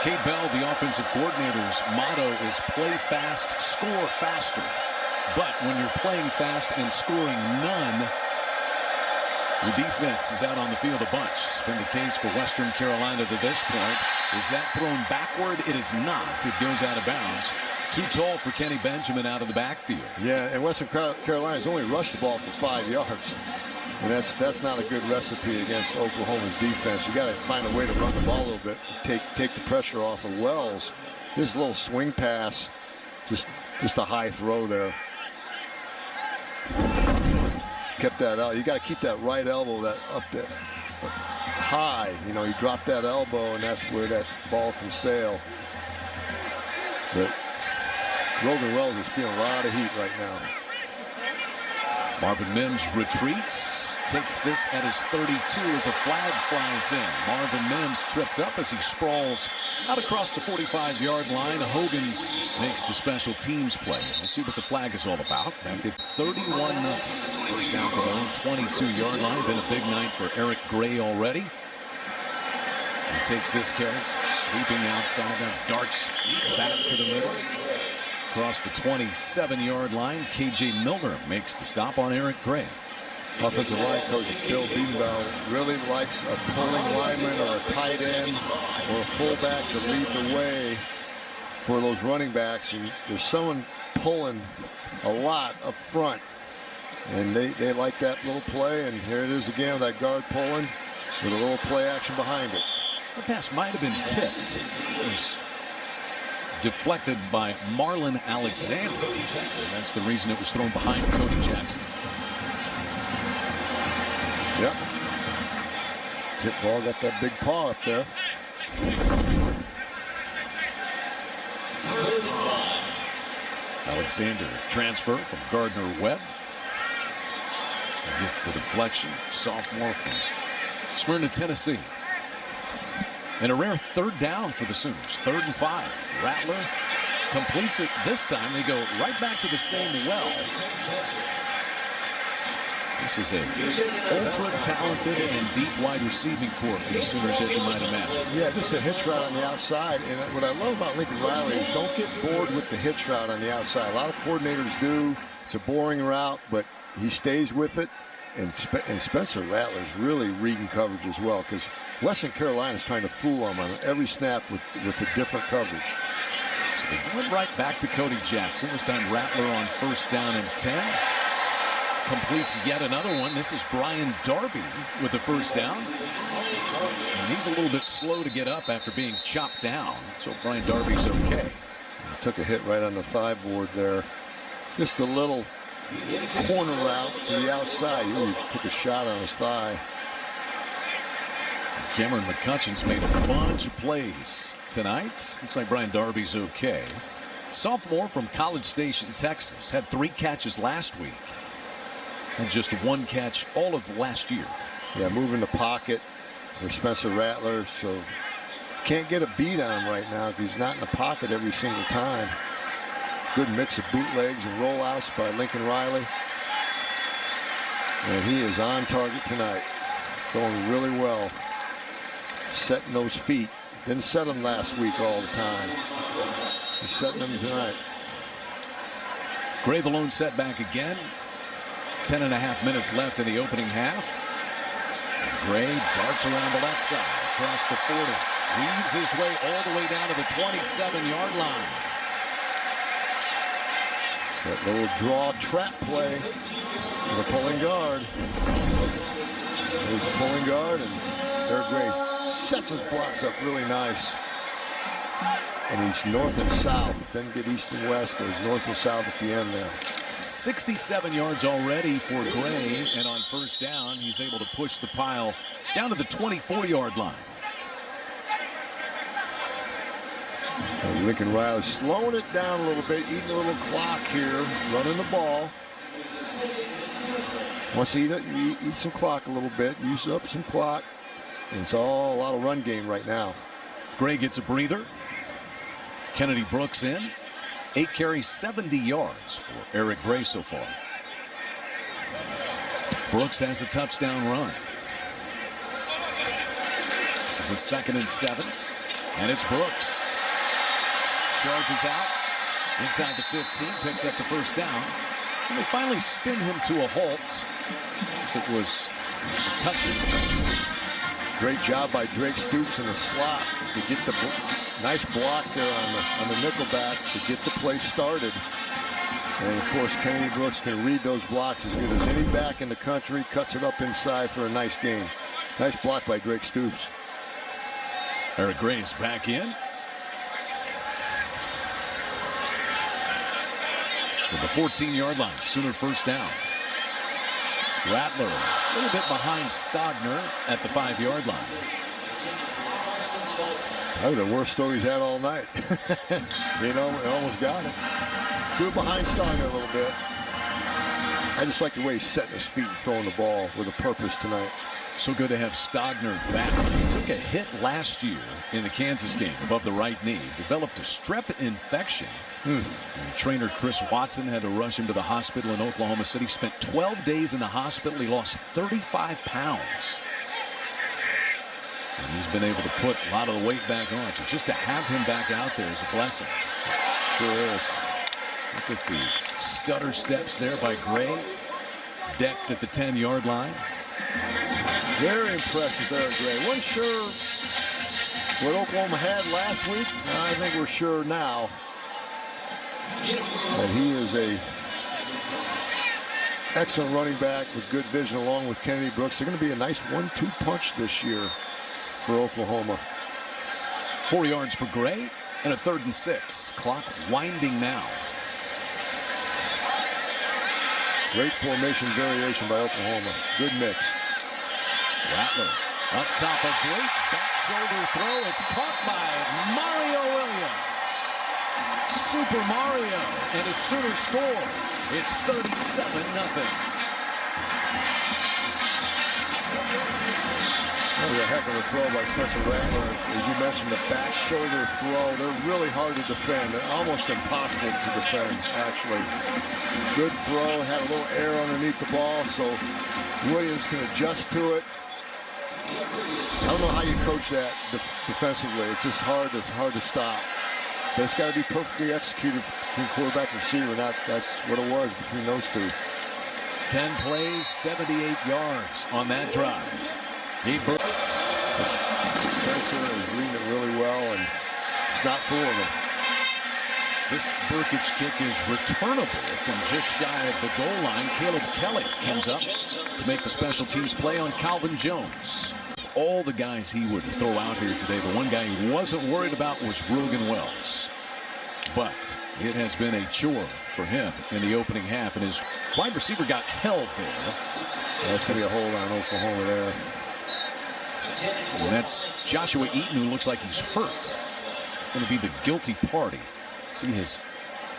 Kate Bell, the offensive coordinator's motto is play fast, score faster. But when you're playing fast and scoring none, your defense is out on the field a bunch. It's been the case for Western Carolina to this point. Is that thrown backward? It is not. It goes out of bounds. Too tall for Kenny Benjamin out of the backfield. Yeah, and Western Carolina's only rushed the ball for 5 yards. And that's not a good recipe against Oklahoma's defense. You got to find a way to run the ball a little bit, take the pressure off of Wells. This little swing pass, just a high throw there. Kept that out. You got to keep that right elbow that up there high. You know, you drop that elbow, and that's where that ball can sail. But Rogan Wells is feeling a lot of heat right now. Marvin Mims retreats, takes this at his 32 as a flag flies in. Marvin Mims tripped up as he sprawls out across the 45-yard line. Hogan's makes the special teams play. We'll see what the flag is all about. Back at 31-0. First down for their own 22-yard line. Been a big night for Eric Gray already. He takes this carry, sweeping outside, now darts back to the middle. Across the 27-yard line, KJ Milner makes the stop on Eric Gray. Offensive line coach Bill Beatonbaugh really likes a pulling lineman or a tight end or a fullback to lead the way for those running backs. And there's someone pulling a lot up front. And they like that little play. And here it is again, that guard pulling with a little play action behind it. The pass might have been tipped. It was deflected by Marlon Alexander. And that's the reason it was thrown behind Cody Jackson. Yep. Tip ball got that big paw up there. Alexander transfer from Gardner-Webb. Gets the deflection. Sophomore from Smyrna, Tennessee. And a rare third down for the Sooners. 3rd and 5. Rattler completes it this time. They go right back to the same well. This is a ultra-talented and deep wide receiving core for the Sooners, as you might imagine. Yeah, just a hitch route on the outside. And what I love about Lincoln Riley is don't get bored with the hitch route on the outside. A lot of coordinators do. It's a boring route, but he stays with it. And Spencer Rattler's really reading coverage as well, because Western Carolina is trying to fool him on every snap with a different coverage. So they went right back to Cody Jackson. This time Rattler on 1st down and 10. Completes yet another one. This is Brian Darby with the 1st down. And he's a little bit slow to get up after being chopped down. So Brian Darby's okay. He took a hit right on the thigh board there. Just a little corner route to the outside. Ooh, took a shot on his thigh. Cameron McCutcheon's made a bunch of plays tonight. Looks like Brian Darby's okay. Sophomore from College Station, Texas. Had 3 catches last week. And just 1 catch all of last year. Yeah, moving the pocket for Spencer Rattler. So can't get a beat on him right now because he's not in the pocket every single time. Good mix of bootlegs and rollouts by Lincoln Riley. And he is on target tonight. Going really well. Setting those feet. Didn't set them last week all the time. He's setting them tonight. Gray the lone setback again. 10.5 minutes left in the opening half. Gray darts around the left side across the 40. Weaves his way all the way down to the 27-yard line. That little draw trap play for the pulling guard. There's the pulling guard, and there Gray sets his blocks up really nice. And he's north and south. Doesn't get east and west, goes north and south at the end there. 67 yards already for Gray, and on 1st down, he's able to push the pile down to the 24-yard line. Lincoln Riley slowing it down a little bit, eating a little clock here, running the ball. Wants to eat some clock a little bit, use up some clock. And it's all a lot of run game right now. Gray gets a breather. Kennedy Brooks in. 8 carries, 70 yards for Eric Gray so far. Brooks has a touchdown run. This is a 2nd and 7. And it's Brooks. Charges out inside the 15, picks up the 1st down. And they finally spin him to a halt. As it was McCutcheon. Great job by Drake Stoops in the slot to get the nice block there on the nickelback to get the play started. And of course, Kennedy Brooks can read those blocks as good as any back in the country. Cuts it up inside for a nice gain. Nice block by Drake Stoops. Eric Gray's back in. From the 14-yard line, Sooner 1st down. Rattler a little bit behind Stogner at the 5-yard line. Probably the worst throw he's had all night. You know, almost got it. Threw behind Stogner a little bit. I just like the way he's setting his feet and throwing the ball with a purpose tonight. So good to have Stogner back. He took a hit last year in the Kansas game above the right knee. Developed a strep infection. And trainer Chris Watson had to rush him to the hospital in Oklahoma City. Spent 12 days in the hospital. He lost 35 pounds. And he's been able to put a lot of the weight back on. So just to have him back out there is a blessing. Sure is. Look at the stutter steps there by Gray. decked at the 10-yard line. Very impressive there, Gray. Wasn't sure what Oklahoma had last week. I think we're sure now that he is a excellent running back with good vision along with Kennedy Brooks. They're going to be a nice 1-2 punch this year for Oklahoma. 4 yards for Gray and a 3rd and 6. Clock winding now. Great formation variation by Oklahoma. Good mix. Rattler up top, a great back shoulder throw. It's caught by Mario Williams. Super Mario and a Sooner score. It's 37-0. That was a heck of a throw by Spencer Rattler. As you mentioned, the back shoulder throw. They're really hard to defend. They're almost impossible to defend, actually. Good throw. Had a little air underneath the ball, so Williams can adjust to it. I don't know how you coach that defensively. It's just hard to stop. But it's got to be perfectly executed between quarterback and receiver, and that's what it was between those two. 10 plays, 78 yards on that drive. Spencer is reading it really well, and it's not fooling him. This Burkage kick is returnable from just shy of the goal line. Caleb Kelly comes up to make the special teams play on Calvin Jones. All the guys he would throw out here today, the one guy he wasn't worried about was Rogan Wells. But it has been a chore for him in the opening half, and his wide receiver got held there. That's going to be a hold on Oklahoma there. And that's Joshua Eaton, who looks like he's hurt. Going to be the guilty party. See, his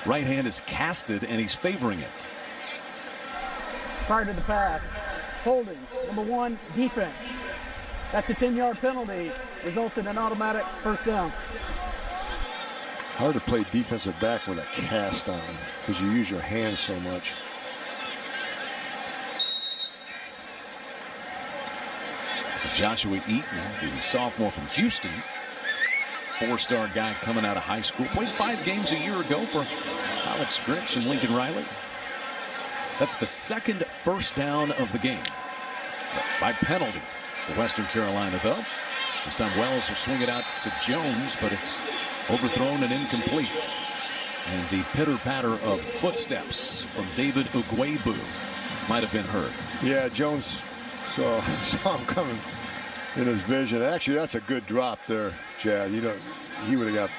right hand is casted, and he's favoring it. Prior to the pass, holding, number 1, defense. That's a 10-yard penalty, results in an automatic first down. Hard to play defensive back with a cast on because you use your hands so much. So Joshua Eaton, the sophomore from Houston, 4-star guy coming out of high school, played 5 games a year ago for Alex Grinch and Lincoln Riley. That's the 2nd first down of the game by penalty for Western Carolina, though. This time Wells will swing it out to Jones, but it's overthrown and incomplete. And the pitter-patter of footsteps from David Ugwebu might have been heard. Yeah, Jones saw him coming in his vision. Actually, that's a good drop there, Chad. You know, he would have got.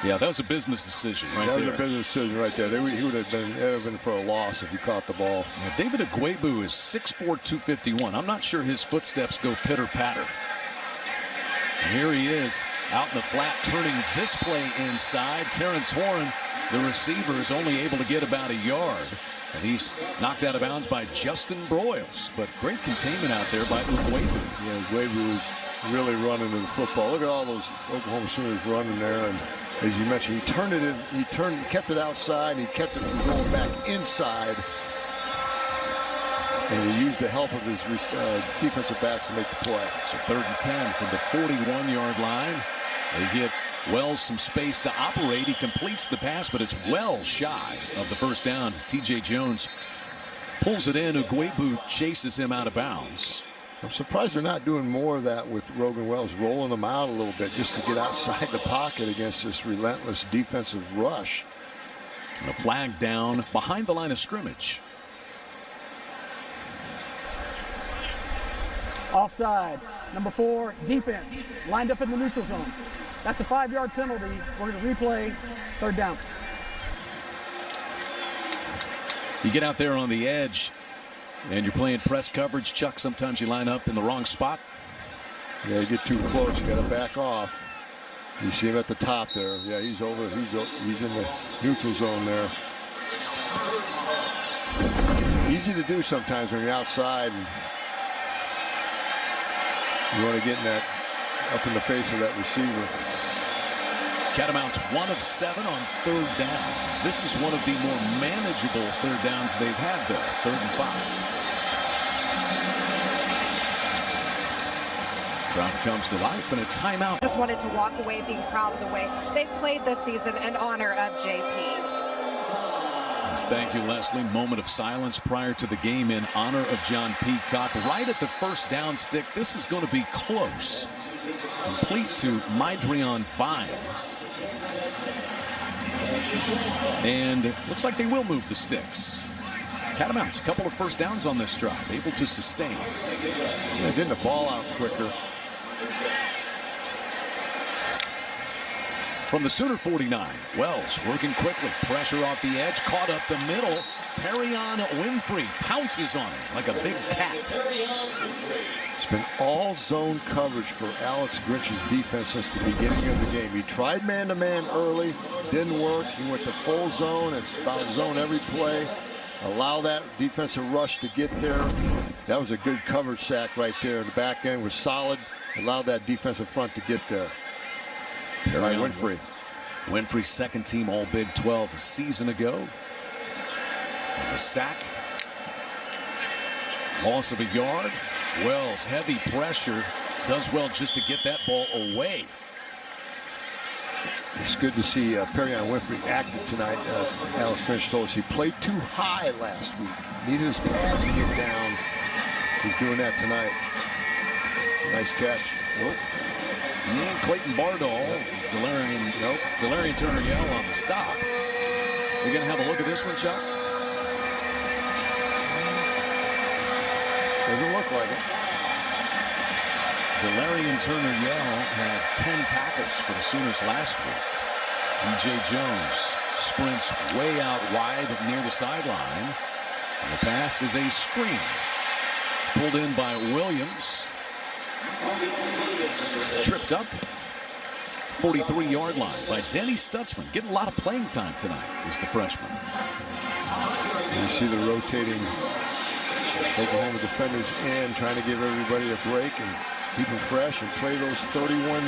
Yeah, that was a business decision right there. That was a business decision right there. He would have been for a loss if he caught the ball. Yeah, David Ugwebu is 6'4", 251. I'm not sure his footsteps go pitter-patter. And here he is out in the flat, turning this play inside. Terrence Horn, the receiver, is only able to get about a yard. And he's knocked out of bounds by Justin Broyles. But great containment out there by Ugwebu. Yeah, Ugwebu is really running to the football. Look at all those Oklahoma Sooners running there. And as you mentioned, he turned it in. He kept it outside. He kept it from going back inside. And he used the help of his defensive backs to make the play. So 3rd and 10 from the 41-yard line. They get Wells some space to operate. He completes the pass, but it's well shy of the first down as T.J. Jones pulls it in. Ugwebu chases him out of bounds. I'm surprised they're not doing more of that with Rogan Wells, rolling them out a little bit just to get outside the pocket against this relentless defensive rush. And a flag down behind the line of scrimmage. Offside, number 4, defense, lined up in the neutral zone. That's a 5-yard penalty. We're going to replay 3rd down. You get out there on the edge and you're playing press coverage, Chuck. Sometimes you line up in the wrong spot. Yeah, you get too close, you got to back off. You see him at the top there. Yeah, he's over. He's in the neutral zone there. Easy to do sometimes when you're outside and you want to get in that up in the face of that receiver. Catamounts 1 of 7 on 3rd down. This is one of the more manageable 3rd downs they've had, though. 3rd and 5. Crowd comes to life and a timeout. Just wanted to walk away being proud of the way they've played this season in honor of JP. Yes, thank you, Leslie. Moment of silence prior to the game in honor of John Peacock. Right at the first down stick. This is going to be close. Complete to Mydrion Vines. And looks like they will move the sticks. Catamounts, a couple of first downs on this drive, able to sustain. Yeah, getting the ball out quicker. From the Sooner 49, Wells working quickly. Pressure off the edge, caught up the middle. Perrion Winfrey pounces on him like a big cat. It's been all zone coverage for Alex Grinch's defense since the beginning of the game. He tried man-to-man early, didn't work. He went to full zone. It's about zone every play. Allow that defensive rush to get there. That was a good coverage sack right there. The back end was solid. Allowed that defensive front to get there. By Winfrey. Winfrey's second team All Big 12 a season ago. A sack. Loss of a yard. Wells, heavy pressure. Does well just to get that ball away. It's good to see Perrion Winfrey active tonight. Alex Grinch told us he played too high last week. Needed his pads to get down. He's doing that tonight. It's a nice catch. Nope. Clayton Bardall, Delarian Turner-Yell on the stop. You're going to have a look at this one, Chuck? Doesn't look like it. Delarian Turner-Yell had 10 tackles for the Sooners last week. TJ Jones sprints way out wide near the sideline. And the pass is a screen. It's pulled in by Williams. Tripped up. 43-yard line by Denny Stutzman. Getting a lot of playing time tonight is the freshman. You see the rotating Oklahoma defenders in, trying to give everybody a break and keep them fresh and play those 31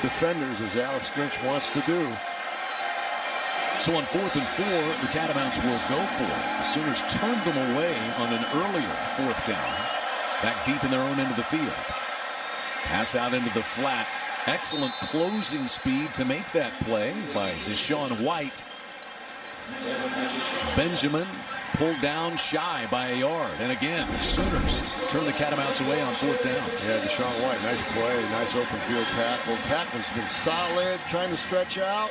defenders as Alex Grinch wants to do. So on 4th and 4, the Catamounts will go for it. The Sooners turned them away on an earlier 4th down. Back deep in their own end of the field. Pass out into the flat. Excellent closing speed to make that play by Deshaun White. Benjamin pulled down shy by a yard. And again, the Sooners turn the Catamounts away on 4th down. Yeah, Deshaun White, nice play, nice open field tackle. Tackle's been solid, trying to stretch out.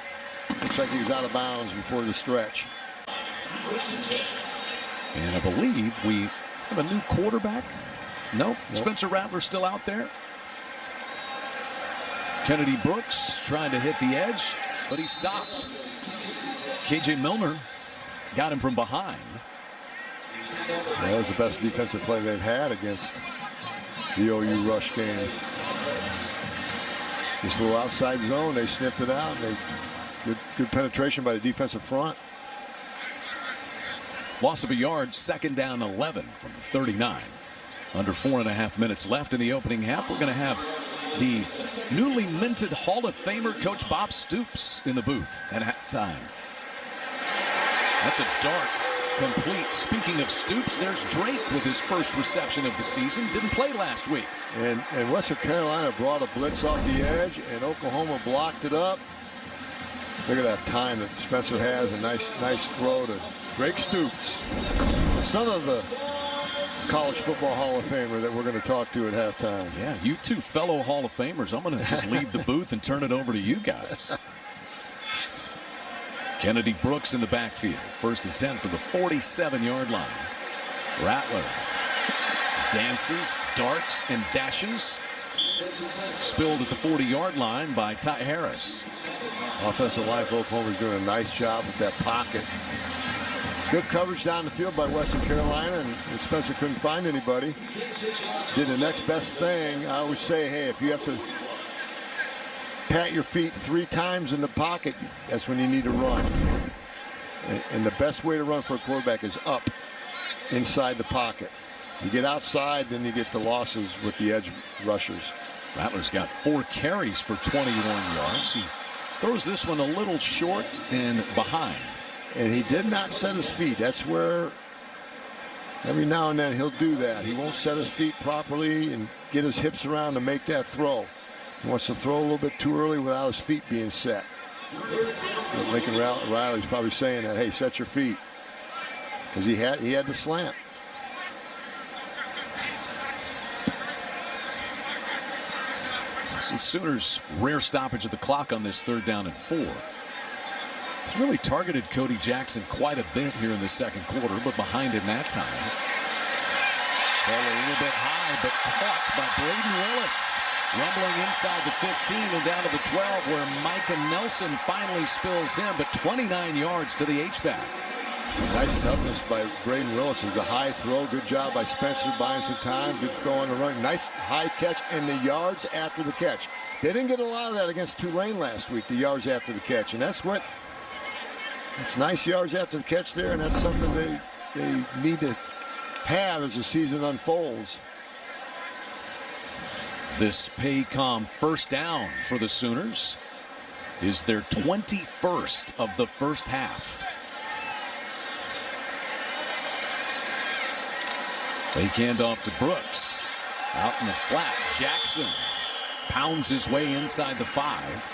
Looks like he was out of bounds before the stretch. And I believe we have a new quarterback. Nope. Spencer Rattler still out there. Kennedy Brooks trying to hit the edge, but he stopped. KJ Milner got him from behind. Yeah, that was the best defensive play they've had against the OU rush game. Just a little outside zone, they sniffed it out. And good penetration by the defensive front. Loss of a yard, 2nd down 11 from the 39. Under 4.5 minutes left in the opening half. We're going to have the newly minted Hall of Famer Coach Bob Stoops in the booth at halftime. That's a dart complete. Speaking of Stoops, there's Drake with his first reception of the season. Didn't play last week. And Western Carolina brought a blitz off the edge, and Oklahoma blocked it up. Look at that time that Spencer has. A nice throw to Drake Stoops, son of the College Football Hall of Famer that we're going to talk to at halftime. Yeah, you two fellow Hall of Famers. I'm going to just leave the booth and turn it over to you guys. Kennedy Brooks in the backfield. 1st and 10 for the 47-yard line. Rattler dances, darts, and dashes. Spilled at the 40-yard line by Ty Harris. Offensive line for Oklahoma is doing a nice job with that pocket. Good coverage down the field by Western Carolina, and Spencer couldn't find anybody. Did the next best thing. I always say, hey, if you have to pat your feet 3 times in the pocket, that's when you need to run. And the best way to run for a quarterback is up inside the pocket. You get outside, then you get the losses with the edge rushers. Rattler's got 4 carries for 21 yards. He throws this one a little short and behind. And he did not set his feet. That's where every now and then he'll do that. He won't set his feet properly and get his hips around to make that throw. He wants to throw a little bit too early without his feet being set. So Lincoln Riley's probably saying that, hey, set your feet. because he had the slant. This is Sooners' rare stoppage of the clock on this 3rd down and 4. He's really targeted Cody Jackson quite a bit here in the second quarter, but behind him that time. Ball a little bit high, but caught by Braden Willis. Rumbling inside the 15 and down to the 12, where Micah Nelson finally spills him, but 29 yards to the H-back. Nice toughness by Braden Willis. It's a high throw. Good job by Spencer buying some time. Good throw on the run. Nice high catch and the yards after the catch. They didn't get a lot of that against Tulane last week, the yards after the catch. And that's what, it's nice yards after the catch there, and that's something they need to have as the season unfolds. This Paycom first down for the Sooners is their 21st of the first half. Fake handoff to Brooks. Out in the flat, Jackson pounds his way inside the 5.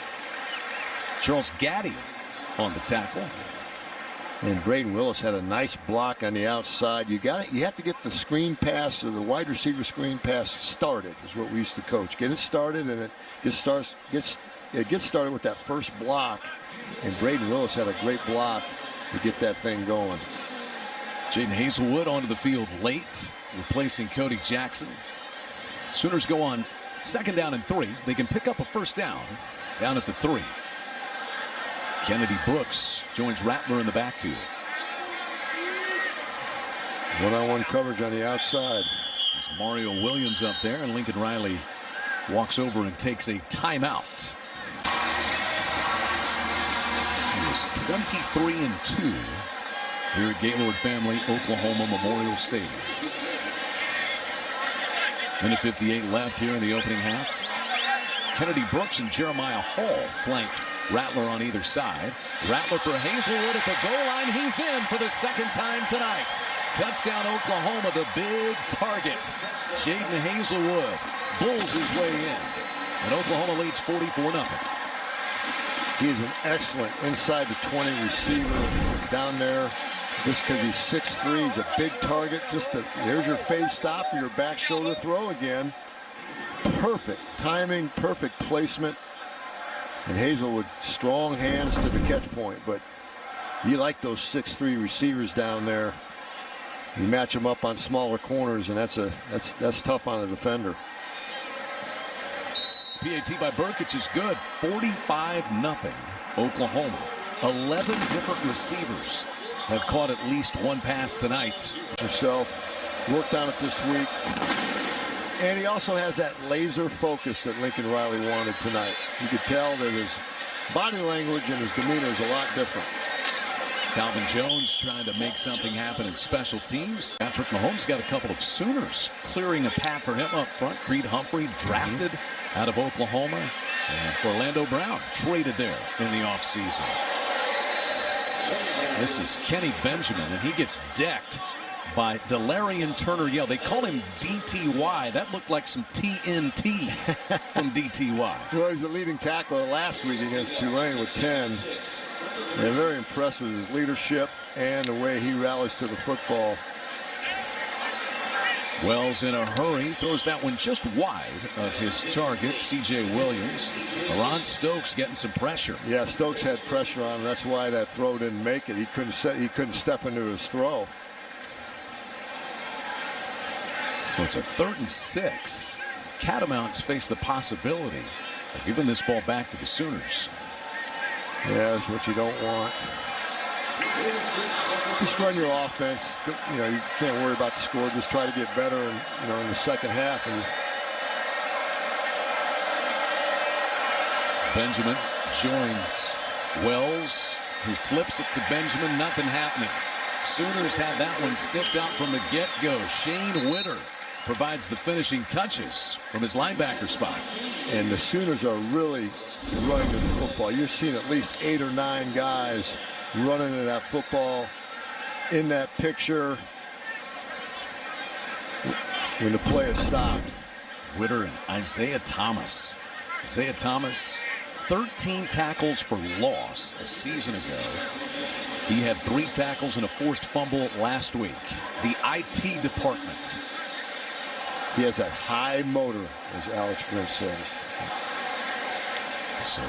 Charles Gaddy on the tackle. And Braden Willis had a nice block on the outside. You have to get the screen pass or the wide receiver screen pass started, is what we used to coach. Get it started, and it gets started with that first block. And Braden Willis had a great block to get that thing going. Jadon Haselwood onto the field late, replacing Cody Jackson. Sooners go on 2nd down and 3. They can pick up a first down at the 3. Kennedy Brooks joins Rattler in the backfield. One-on-one coverage on the outside. There's Mario Williams up there, and Lincoln Riley walks over and takes a timeout. He is 23-2 here at Gaylord Family Oklahoma Memorial Stadium. Minute 58 left here in the opening half. Kennedy Brooks and Jeremiah Hall flank Rattler on either side. Rattler for Haselwood at the goal line. He's in for the 2nd time tonight. Touchdown Oklahoma, the big target. Jadon Haselwood bulls his way in, and Oklahoma leads 44-0. He's an excellent inside the 20 receiver down there. Just because he's 6'3", he's a big target. There's your fade stop, your back shoulder throw again. Perfect timing, perfect placement. And Haselwood, strong hands to the catch point, but you like those 6'3" receivers down there. You match them up on smaller corners, and that's tough on a defender. PAT by Burkett is good. 45-0 Oklahoma. 11 different receivers have caught at least one pass tonight. Yourself worked on it this week. And he also has that laser focus that Lincoln Riley wanted tonight. You could tell that his body language and his demeanor is a lot different. Calvin Jones trying to make something happen in special teams. Patrick Mahomes got a couple of Sooners clearing a path for him up front. Creed Humphrey drafted out of Oklahoma. And Orlando Brown traded there in the offseason. This is Kenny Benjamin, and he gets decked by Delarian Turner-Yell. They call him DTY. That looked like some TNT from DTY. Well, he's the leading tackler last week against Tulane with 10. They're very impressed with his leadership and the way he rallies to the football. Wells in a hurry, throws that one just wide of his target, C.J. Williams. Aaron Stokes getting some pressure. Yeah, Stokes had pressure on him. That's why that throw didn't make it. He couldn't step into his throw. So it's a 3rd and 6. Catamounts face the possibility of giving this ball back to the Sooners. Yeah, that's what you don't want. Just run your offense. You know, you can't worry about the score. Just try to get better, in the second half. And Benjamin joins Wells, who flips it to Benjamin. Nothing happening. Sooners had that one sniffed out from the get-go. Shane Witter provides the finishing touches from his linebacker spot. And the Sooners are really running to the football. You're seeing at least 8 or 9 guys running to that football in that picture when the play is stopped. Witter and Isaiah Thomas. Isaiah Thomas, 13 tackles for loss a season ago. He had 3 tackles and a forced fumble last week. The IT department. He has that high motor, as Alex Grinch says. So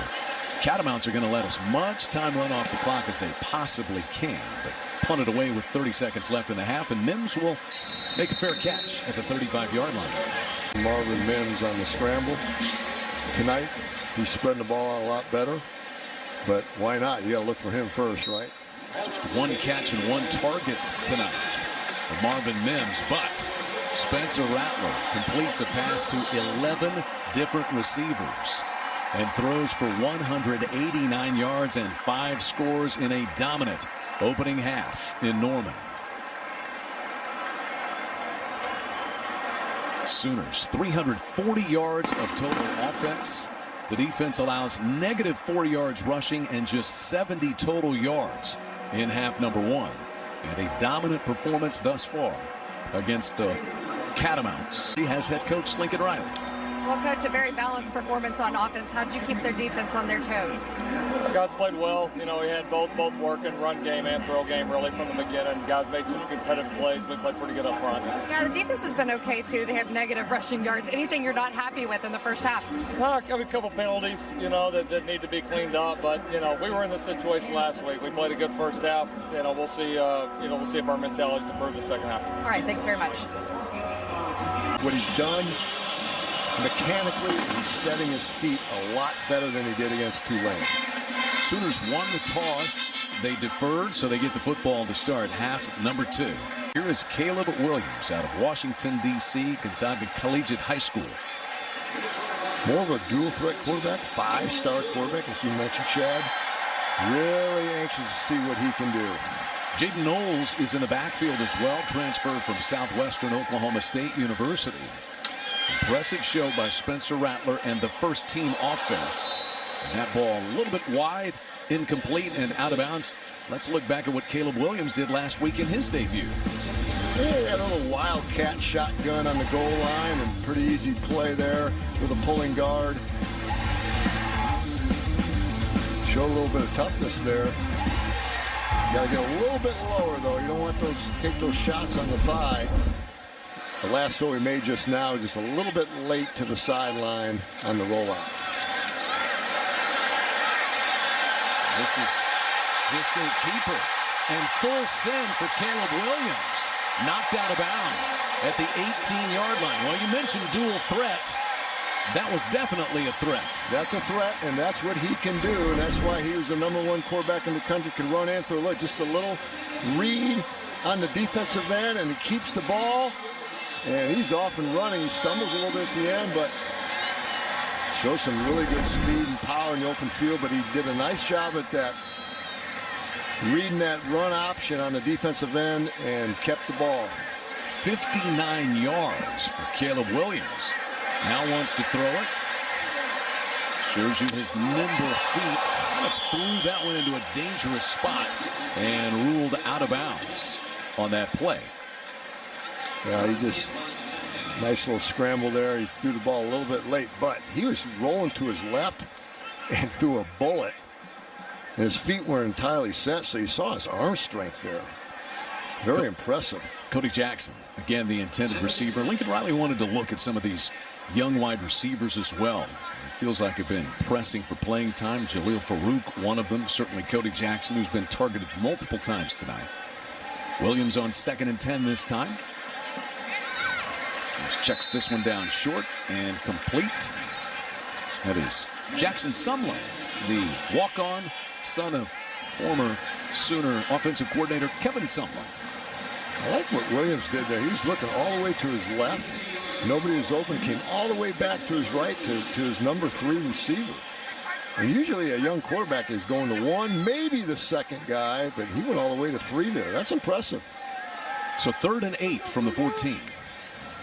Catamounts are going to let as much time run off the clock as they possibly can, but punt it away with 30 seconds left in the half, and Mims will make a fair catch at the 35-yard line. Marvin Mims on the scramble tonight. He's spreading the ball out a lot better, but why not? You got to look for him first, right? Just 1 catch and 1 target tonight for Marvin Mims, but Spencer Rattler completes a pass to 11 different receivers and throws for 189 yards and 5 scores in a dominant opening half in Norman. Sooners 340 yards of total offense. The defense allows -4 yards rushing and just 70 total yards in half number 1. And a dominant performance thus far against the Catamounts. He has head coach Lincoln Riley. Well, Coach, a very balanced performance on offense. How'd you keep their defense on their toes? Guys played well. You know, we had both working, run game and throw game really from the beginning. Guys made some competitive plays. We played pretty good up front. Yeah, the defense has been okay, too. They have negative rushing yards. Anything you're not happy with in the first half? A couple penalties, you know, that need to be cleaned up. But, you know, we were in this situation last week. We played a good first half. You know, we'll see if our mentality's improved the second half. All right, thanks very much. What he's done mechanically, he's setting his feet a lot better than he did against Tulane. Sooners won the toss. They deferred, so they get the football to start half number 2. Here is Caleb Williams out of Washington, D.C., Gonzaga Collegiate High School. More of a dual threat quarterback, 5-star quarterback, as you mentioned, Chad. Really anxious to see what he can do. Jaden Knowles is in the backfield as well, transferred from Southwestern Oklahoma State University. Impressive show by Spencer Rattler and the first team offense. And that ball a little bit wide, incomplete, and out of bounds. Let's look back at what Caleb Williams did last week in his debut. Yeah, he had a little wildcat shotgun on the goal line, and pretty easy play there with a pulling guard. Showed a little bit of toughness there. Got to get a little bit lower, though. You don't want to take those shots on the thigh. The last throw he made just now, just a little bit late to the sideline on the rollout. This is just a keeper. And full send for Caleb Williams. Knocked out of bounds at the 18-yard line. Well, you mentioned dual threat. That was definitely a threat. That's a threat, and that's what he can do, and that's why he was the #1 quarterback in the country. Can run and throw. Look, just a little read on the defensive end, and he keeps the ball. And he's off and running. He stumbles a little bit at the end, but shows some really good speed and power in the open field. But he did a nice job at that, reading that run option on the defensive end and kept the ball. 59 yards for Caleb Williams. Now wants to throw it. Shows you his nimble feet. Kind of threw that one into a dangerous spot and ruled out of bounds on that play. Yeah, he just, nice little scramble there. He threw the ball a little bit late, but he was rolling to his left and threw a bullet. And his feet weren't entirely set, so you saw his arm strength there. Very impressive. Cody Jackson, again, the intended receiver. Lincoln Riley wanted to look at some of these young wide receivers as well. It feels like they've been pressing for playing time. Jaleel Farouk, one of them. Certainly Cody Jackson, who's been targeted multiple times tonight. Williams on 2nd and 10 this time. Just checks this one down short and complete. That is Jackson Sumlin, the walk-on son of former Sooner offensive coordinator Kevin Sumlin. I like what Williams did there. He was looking all the way to his left. Nobody was open. Came all the way back to his right to his #3 receiver. And usually a young quarterback is going to 1, maybe the second guy, but he went all the way to 3 there. That's impressive. So 3rd and 8 from the 14.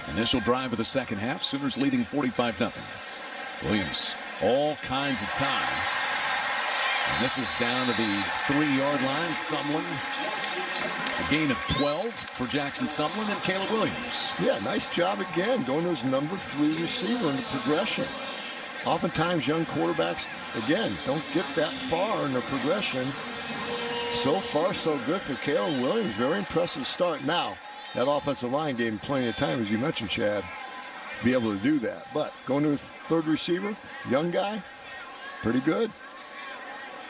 Initial drive of the second half. Sooners leading 45-0. Williams, all kinds of time. And this is down to the 3-yard line. Sumlin. It's a gain of 12 for Jackson Sumlin and Caleb Williams. Yeah, nice job again, going to his #3 receiver in the progression. Oftentimes young quarterbacks, again, don't get that far in the progression. So far, so good for Caleb Williams. Very impressive start. Now, that offensive line gave him plenty of time, as you mentioned, Chad, to be able to do that. But going to his third receiver, young guy, pretty good.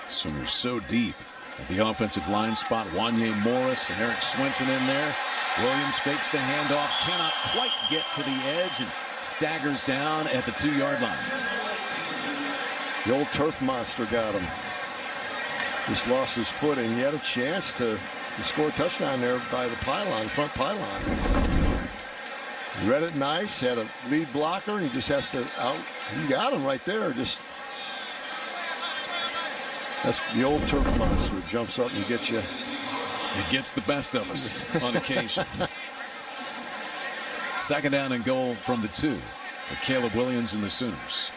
Sooners so deep at the offensive line spot. Wanye Morris and Eric Swenson in there. Williams fakes the handoff, cannot quite get to the edge, and staggers down at the 2-yard line. The old turf monster got him. Just lost his footing. He had a chance to score a touchdown there by the pylon, front pylon. Read it nice, had a lead blocker, and he just has to out. He got him right there. That's the old turf monster. Jumps up and gets you. It gets the best of us on occasion. Second down and goal from the 2 for Caleb Williams and the Sooners.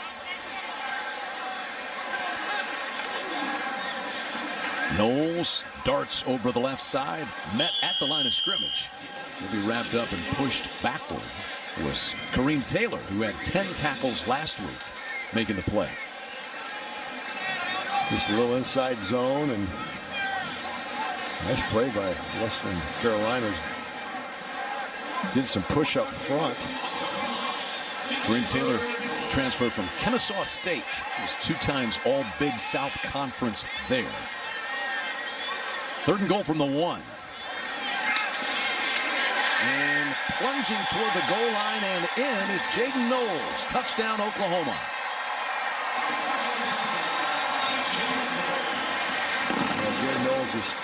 Knowles darts over the left side, met at the line of scrimmage. He'll be wrapped up and pushed backward. Was Kareem Taylor, who had 10 tackles last week, making the play. Just a little inside zone, and nice play by Western Carolina's. Did some push up front. Kareem Taylor transferred from Kennesaw State. He was 2 times All Big South Conference there. Third and goal from the 1. And plunging toward the goal line and in is Jadon Knowles. Touchdown, Oklahoma. Jadon Knowles just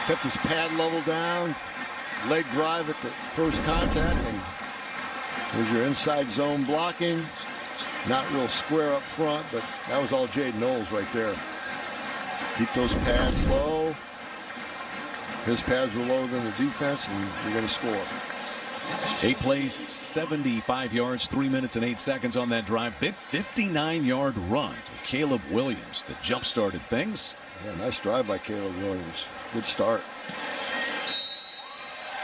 kept his pad level down, leg drive at the first contact, and there's your inside zone blocking. Not real square up front, but that was all Jadon Knowles right there. Keep those pads low. His pads were lower than the defense, and you're going to score. 8 plays, 75 yards, 3 minutes and 8 seconds on that drive. Big 59-yard run for Caleb Williams that jump-started things. Yeah, nice drive by Caleb Williams. Good start.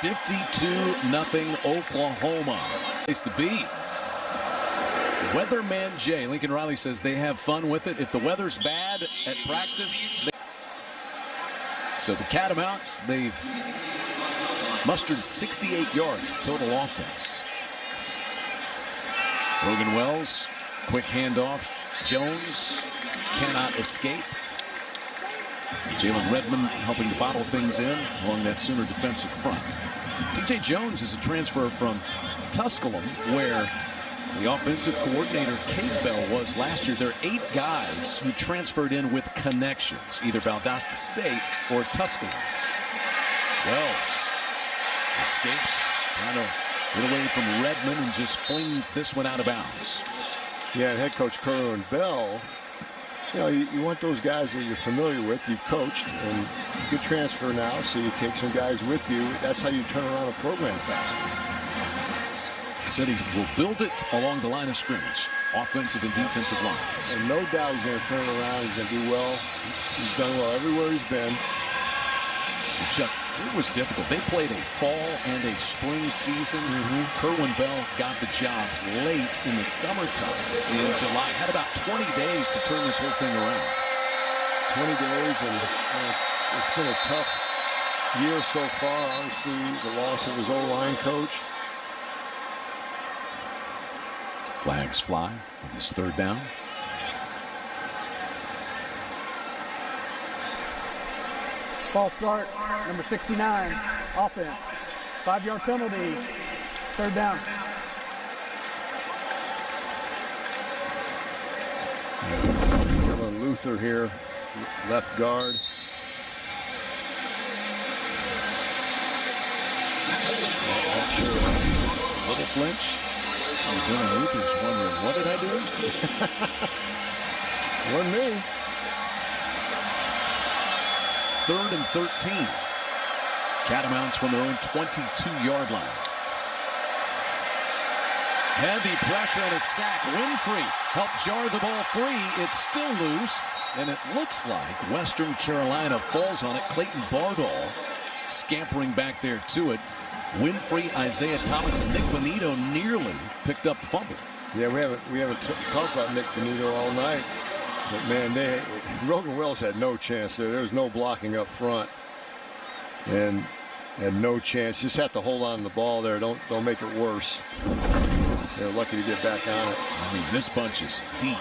52-0 Oklahoma. Place to be. Weatherman Jay. Lincoln Riley says they have fun with it. If the weather's bad at practice. So the Catamounts, they've mustered 68 yards of total offense. Logan Wells, quick handoff. Jones cannot escape. Jalen Redmond helping to bottle things in along that Sooner defensive front. TJ Jones is a transfer from Tusculum, where the offensive coordinator Kate Bell was last year. There are 8 guys who transferred in with connections, either Valdosta State or Tusculum. Wells escapes, trying to get away from Redmond, and just flings this one out of bounds. Yeah, and head coach Kerwin Bell, you know, you want those guys that you're familiar with, you've coached, and you could transfer now, so you take some guys with you. That's how you turn around a program faster. Said he will build it along the line of scrimmage, offensive and defensive lines. And no doubt he's going to turn around. He's going to do well. He's done well everywhere he's been. Chuck, it was difficult. They played a fall and a spring season. Kerwin Bell got the job late in the summertime in July. Had about 20 days to turn this whole thing around. 20 days, and it's been a tough year so far. Obviously, the loss of his O-line coach. Flags fly on his third down. False start, number 69, offense. 5-yard penalty, third down. Dylan Luther here, left guard. Not sure. Little flinch. Dylan Luther's wondering, what did I do? Wasn't me. 3rd and 13. Catamounts from their own 22-yard line. Heavy pressure and a sack. Winfrey helped jar the ball free. It's still loose, and it looks like Western Carolina falls on it. Clayton Bardall scampering back there to it. Winfrey, Isaiah Thomas, and Nick Bonito nearly picked up the fumble. Yeah, we haven't talked about Nick Bonito all night. But man, Rogan Wells had no chance there. There was no blocking up front, and had no chance. Just have to hold on to the ball there. Don't make it worse. They're lucky to get back on it. I mean, this bunch is deep.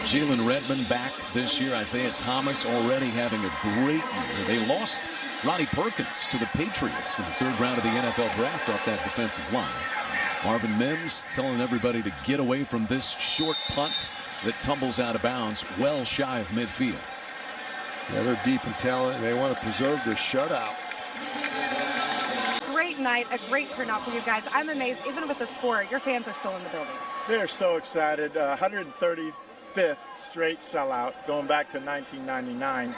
Jalen Redmond back this year. Isaiah Thomas already having a great year. They lost Ronnie Perkins to the Patriots in the 3rd round of the NFL draft off that defensive line. Marvin Mims telling everybody to get away from this short punt that tumbles out of bounds well shy of midfield. Yeah, they're deep in talent, and they want to preserve this shutout. Great night, a great turnout for you guys. I'm amazed, even with the score, your fans are still in the building. They're so excited. 135th straight sellout going back to 1999.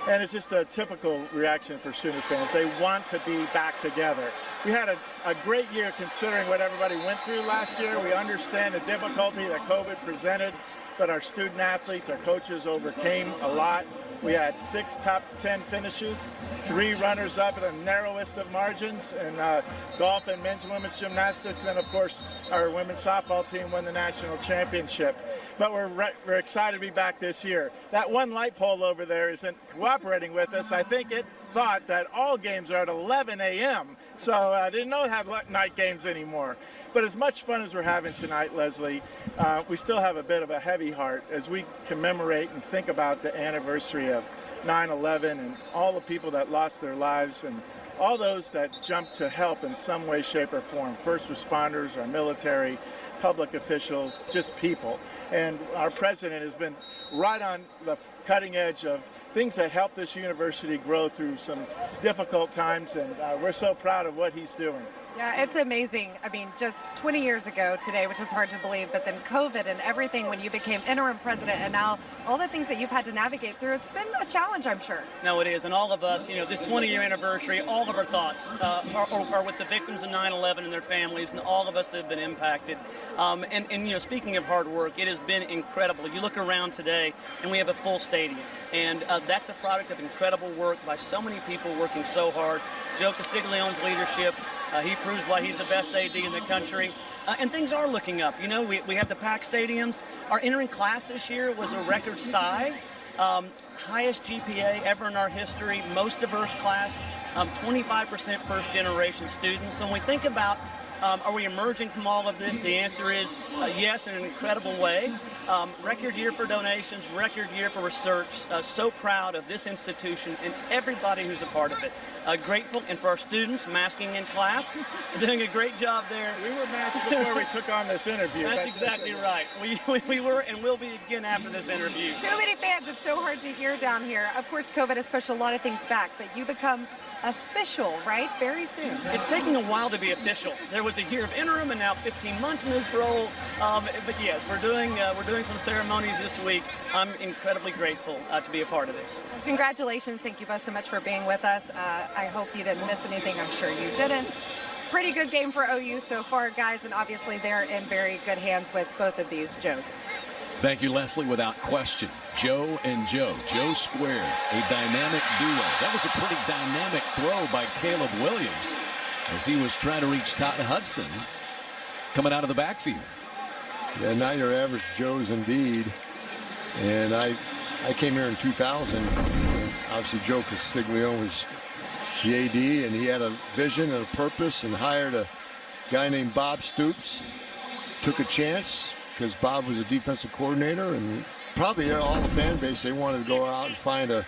And it's just a typical reaction for Sooner fans. They want to be back together. We had a great year considering what everybody went through last year. We understand the difficulty that COVID presented, but our student athletes, our coaches overcame a lot. We had 6 top 10 finishes, 3 runners-up in the narrowest of margins in golf and men's and women's gymnastics, and of course our women's softball team won the national championship. But we're excited to be back this year. That one light pole over there isn't cooperating with us. I think it thought that all games are at 11 a.m. So I didn't know it had night games anymore. But as much fun as we're having tonight, Leslie, we still have a bit of a heavy heart as we commemorate and think about the anniversary of 9/11 and all the people that lost their lives and all those that jumped to help in some way, shape, or form. First responders, our military, public officials, just people. And our president has been right on the cutting edge of things that help this university grow through some difficult times, and we're so proud of what he's doing. Yeah, it's amazing. I mean, just 20 years ago today, which is hard to believe, but then COVID and everything when you became interim president, and now all the things that you've had to navigate through, it's been a challenge, I'm sure. No, it is, and all of us, this 20-year anniversary, all of our thoughts are with the victims of 9/11 and their families, and all of us have been impacted. And speaking of hard work, it has been incredible. You look around today, and we have a full stadium, and that's a product of incredible work by so many people working so hard. Joe Castiglione's leadership, he proves why he's the best AD in the country. And things are looking up. We have the packed stadiums. Our entering class this year was a record size. Highest GPA ever in our history, most diverse class, 25% first generation students. So when we think about are we emerging from all of this? The answer is yes, in an incredible way. Record year for donations, record year for research. So proud of this institution and everybody who's a part of it. Grateful, and for our students masking in class, doing a great job there. We were masked before we took on this interview. That's exactly right. We were and will be again after this interview. So many fans, it's so hard to hear down here. Of course, COVID has pushed a lot of things back, but you become official, right, very soon. It's taking a while to be official. There was a year of interim and now 15 months in this role. But yes, we're doing some ceremonies this week. I'm incredibly grateful to be a part of this. Congratulations. Thank you both so much for being with us. I hope you didn't miss anything. I'm sure you didn't. Pretty good game for OU so far, guys, and obviously they're in very good hands with both of these Joes. Thank you, Leslie, without question. Joe and Joe. Joe squared, a dynamic duo. That was a pretty dynamic throw by Caleb Williams as he was trying to reach Todd Hudson coming out of the backfield. Yeah, not your average Joes indeed. And I came here in 2000. And obviously, Joe Castiglione was the AD, and he had a vision and a purpose and hired a guy named Bob Stoops. Took a chance because Bob was a defensive coordinator, and probably all the fan base, they wanted to go out and find a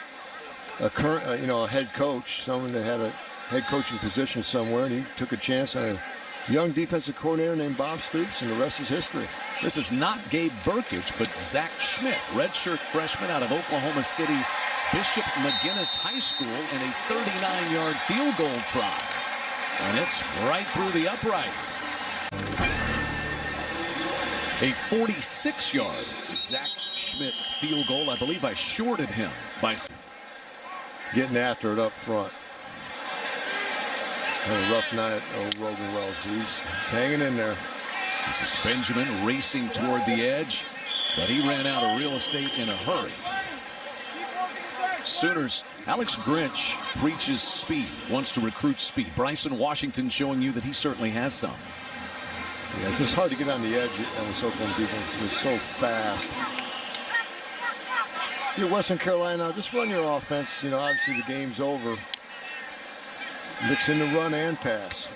current, a head coach, someone that had a head coaching position somewhere, and he took a chance on a young defensive coordinator named Bob Stoops, and the rest is history. This is not Gabe Burkage, but Zach Schmidt, redshirt freshman out of Oklahoma City's Bishop McGinnis High School, in a 39-yard field goal try. And it's right through the uprights. A 46-yard Zach Schmidt field goal. I believe I shorted him by getting after it up front. Had a rough night, Rogan Wells. He's hanging in there. This is Benjamin racing toward the edge, but he ran out of real estate in a hurry. Sooners, Alex Grinch preaches speed, wants to recruit speed. Bryson Washington showing you that he certainly has some. Yeah, it's just hard to get on the edge on this Oklahoma defense. It's so fast. you're Western Carolina, just run your offense. You know, obviously the game's over. Mix in the run and pass.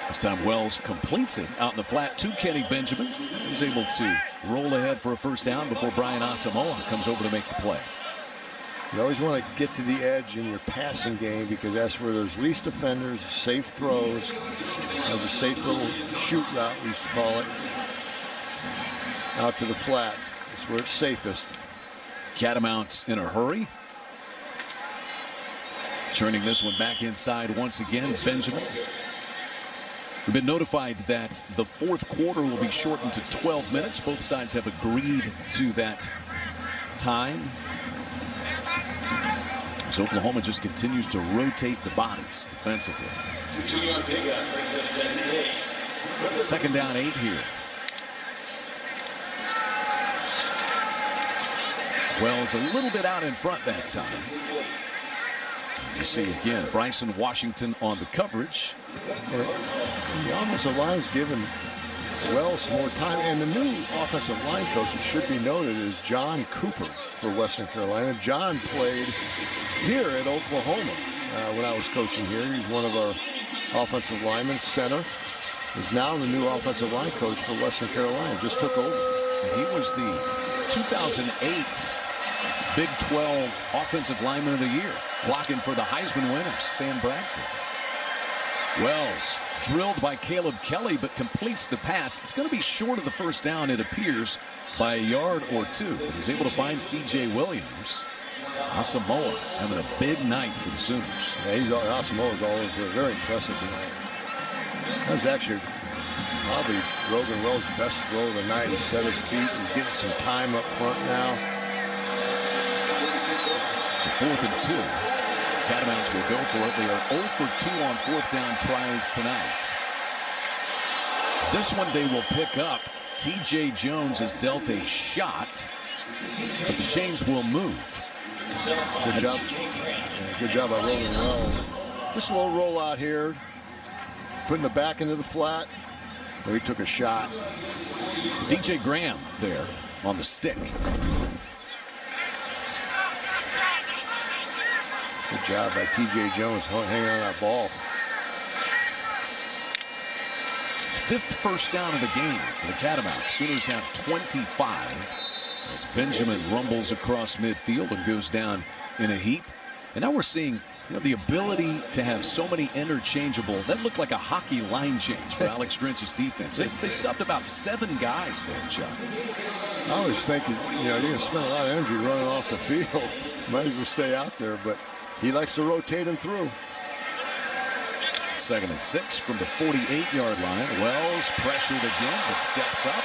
This time Wells completes it out in the flat to Kenny Benjamin. He's able to roll ahead for a first down before Brian Asamoah comes over to make the play. You always want to get to the edge in your passing game because that's where there's least defenders, safe throws, a safe little shoot route we used to call it. Out to the flat. That's where it's safest. Catamounts in a hurry. Turning this one back inside once again. Benjamin. We've been notified that the fourth quarter will be shortened to 12 minutes. Both sides have agreed to that time. So Oklahoma just continues to rotate the bodies defensively. 2-yard pickup brings up 78. Second down 8 here. Wells a little bit out in front that time. You see again Bryson Washington on the coverage. The offensive line's given Wells more time, and the new offensive line coach, it should be noted, is John Cooper for Western Carolina. John played here at Oklahoma when I was coaching here. He's one of our offensive linemen, center. He's now the new offensive line coach for Western Carolina. Just took over. And he was the 2008 Big 12 Offensive Lineman of the Year, blocking for the Heisman winners, Sam Bradford. Wells drilled by Caleb Kelly, but completes the pass. It's going to be short of the first down, it appears, by a yard or two. But he's able to find C.J. Williams. Asamoah having a big night for the Sooners. Yeah, Asamoah's all over. Very impressive tonight. That was actually probably Rogan Wells' best throw of the night. He set his feet. He's getting some time up front now. So 4th and 2. Catamounts will go for it. They are 0 for 2 on fourth down tries tonight. This one they will pick up. T.J. Jones has dealt a shot, but the chains will move. Good job. Good job by Rogan Wells. Just a little roll out here. Putting the back into the flat. Well, he took a shot. D.J. Graham there on the stick. Good job by T.J. Jones hanging on that ball. 5th first down of the game for the Catamounts. Sooners have 25 as Benjamin rumbles across midfield and goes down in a heap. And now we're seeing, the ability to have so many interchangeable. That looked like a hockey line change for Alex Grinch's defense. They subbed about 7 guys there, Chuck. I was thinking, you're going to spend a lot of energy running off the field. Might as well stay out there, but he likes to rotate him through. 2nd and 6 from the 48-yard line. Wells pressured again, but steps up.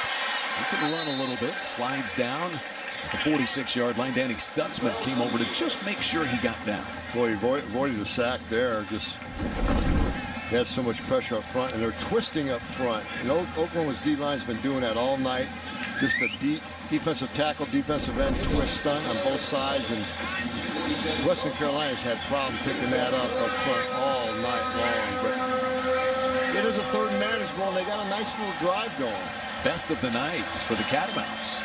He can run a little bit, slides down at the 46-yard line. Danny Stutzman came over to just make sure he got down. Boy, he avoided the sack there. Just had so much pressure up front, and they're twisting up front. And Oklahoma's D-line's been doing that all night. Just a deep defensive tackle, defensive end twist stunt on both sides, and Western Carolina's had problem picking that up front all night long. But it is a 3rd and manageable, and they got a nice little drive going. Best of the night for the Catamounts.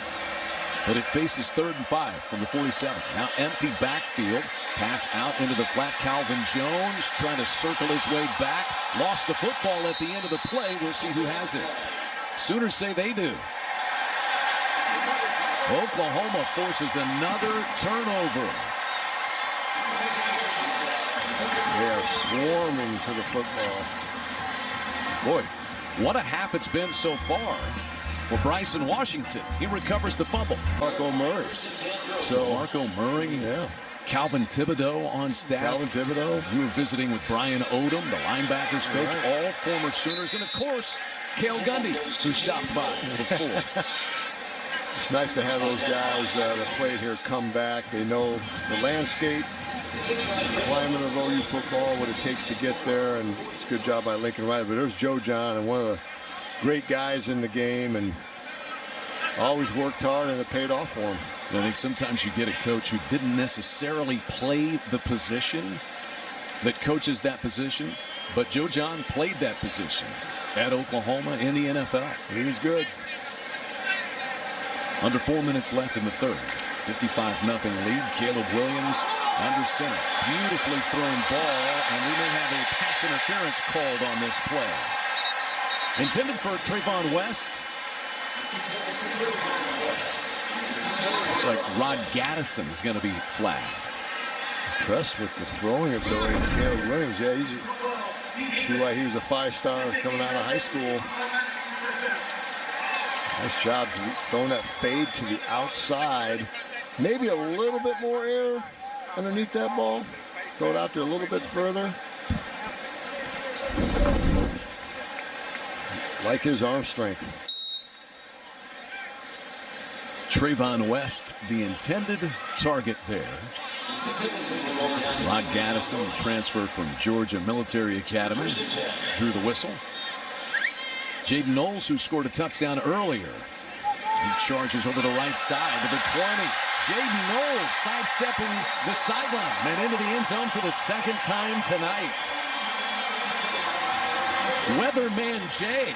But it faces 3rd and 5 from the 47. Now empty backfield. Pass out into the flat. Calvin Jones trying to circle his way back. Lost the football at the end of the play. We'll see who has it. Sooners say they do. Oklahoma forces another turnover. They are swarming to the football. Boy, what a half it's been so far for Bryson Washington. He recovers the fumble. Marco Murray. So Marco Murray. Yeah. Calvin Thibodeau on staff. Calvin Thibodeau. We were visiting with Brian Odom, the linebackers coach, all former Sooners, and of course, Cale Gundy, who stopped by before. It's nice to have those guys that played here come back. They know the landscape, the climate of OU football, what it takes to get there, and it's a good job by Lincoln Riley. But there's Joe John, and one of the great guys in the game, and always worked hard, and it paid off for him. I think sometimes you get a coach who didn't necessarily play the position that coaches that position, but Joe John played that position at Oklahoma in the NFL. He was good. Under 4 minutes left in the 3rd. 55-0 lead. Caleb Williams under center. Beautifully thrown ball, and we may have a pass interference called on this play. Intended for Trayvon West. Looks like Rod Gaddison is going to be flagged. Impressed with the throwing ability of Caleb Williams. Yeah, see why he was a 5-star coming out of high school. Nice job throwing that fade to the outside. Maybe a little bit more air underneath that ball. Throw it out there a little bit further. Like his arm strength. Trayvon West, the intended target there. Rod Gaddison, the transfer from Georgia Military Academy, drew the whistle. Jaden Knowles, who scored a touchdown earlier. He charges over the right side to the 20. Jaden Knowles sidestepping the sideline and into the end zone for the second time tonight. Weatherman Jay.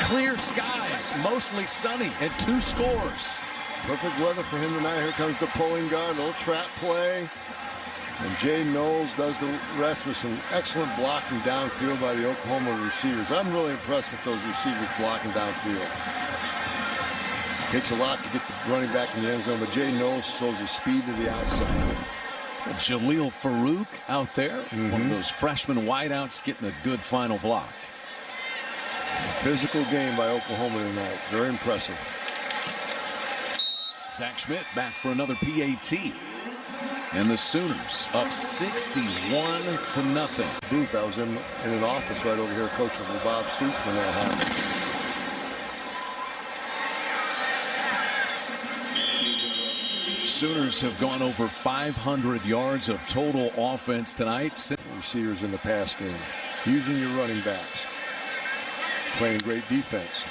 Clear skies, mostly sunny, and 2 scores. Perfect weather for him tonight. Here comes the pulling guard, a little trap play. And Jaden Knowles does the rest with some excellent blocking downfield by the Oklahoma receivers. I'm really impressed with those receivers blocking downfield. Takes a lot to get the running back in the end zone, but Jaden Knowles shows his speed to the outside. So Jaleel Farouk out there, one of those freshman wideouts getting a good final block. Physical game by Oklahoma tonight. Very impressive. Zach Schmidt back for another PAT. And the Sooners up 61-0. Booth, I was in an office right over here coaching for Bob Stoops when that happened. Sooners have gone over 500 yards of total offense tonight. Receivers in the pass game. Using your running backs. Playing great defense.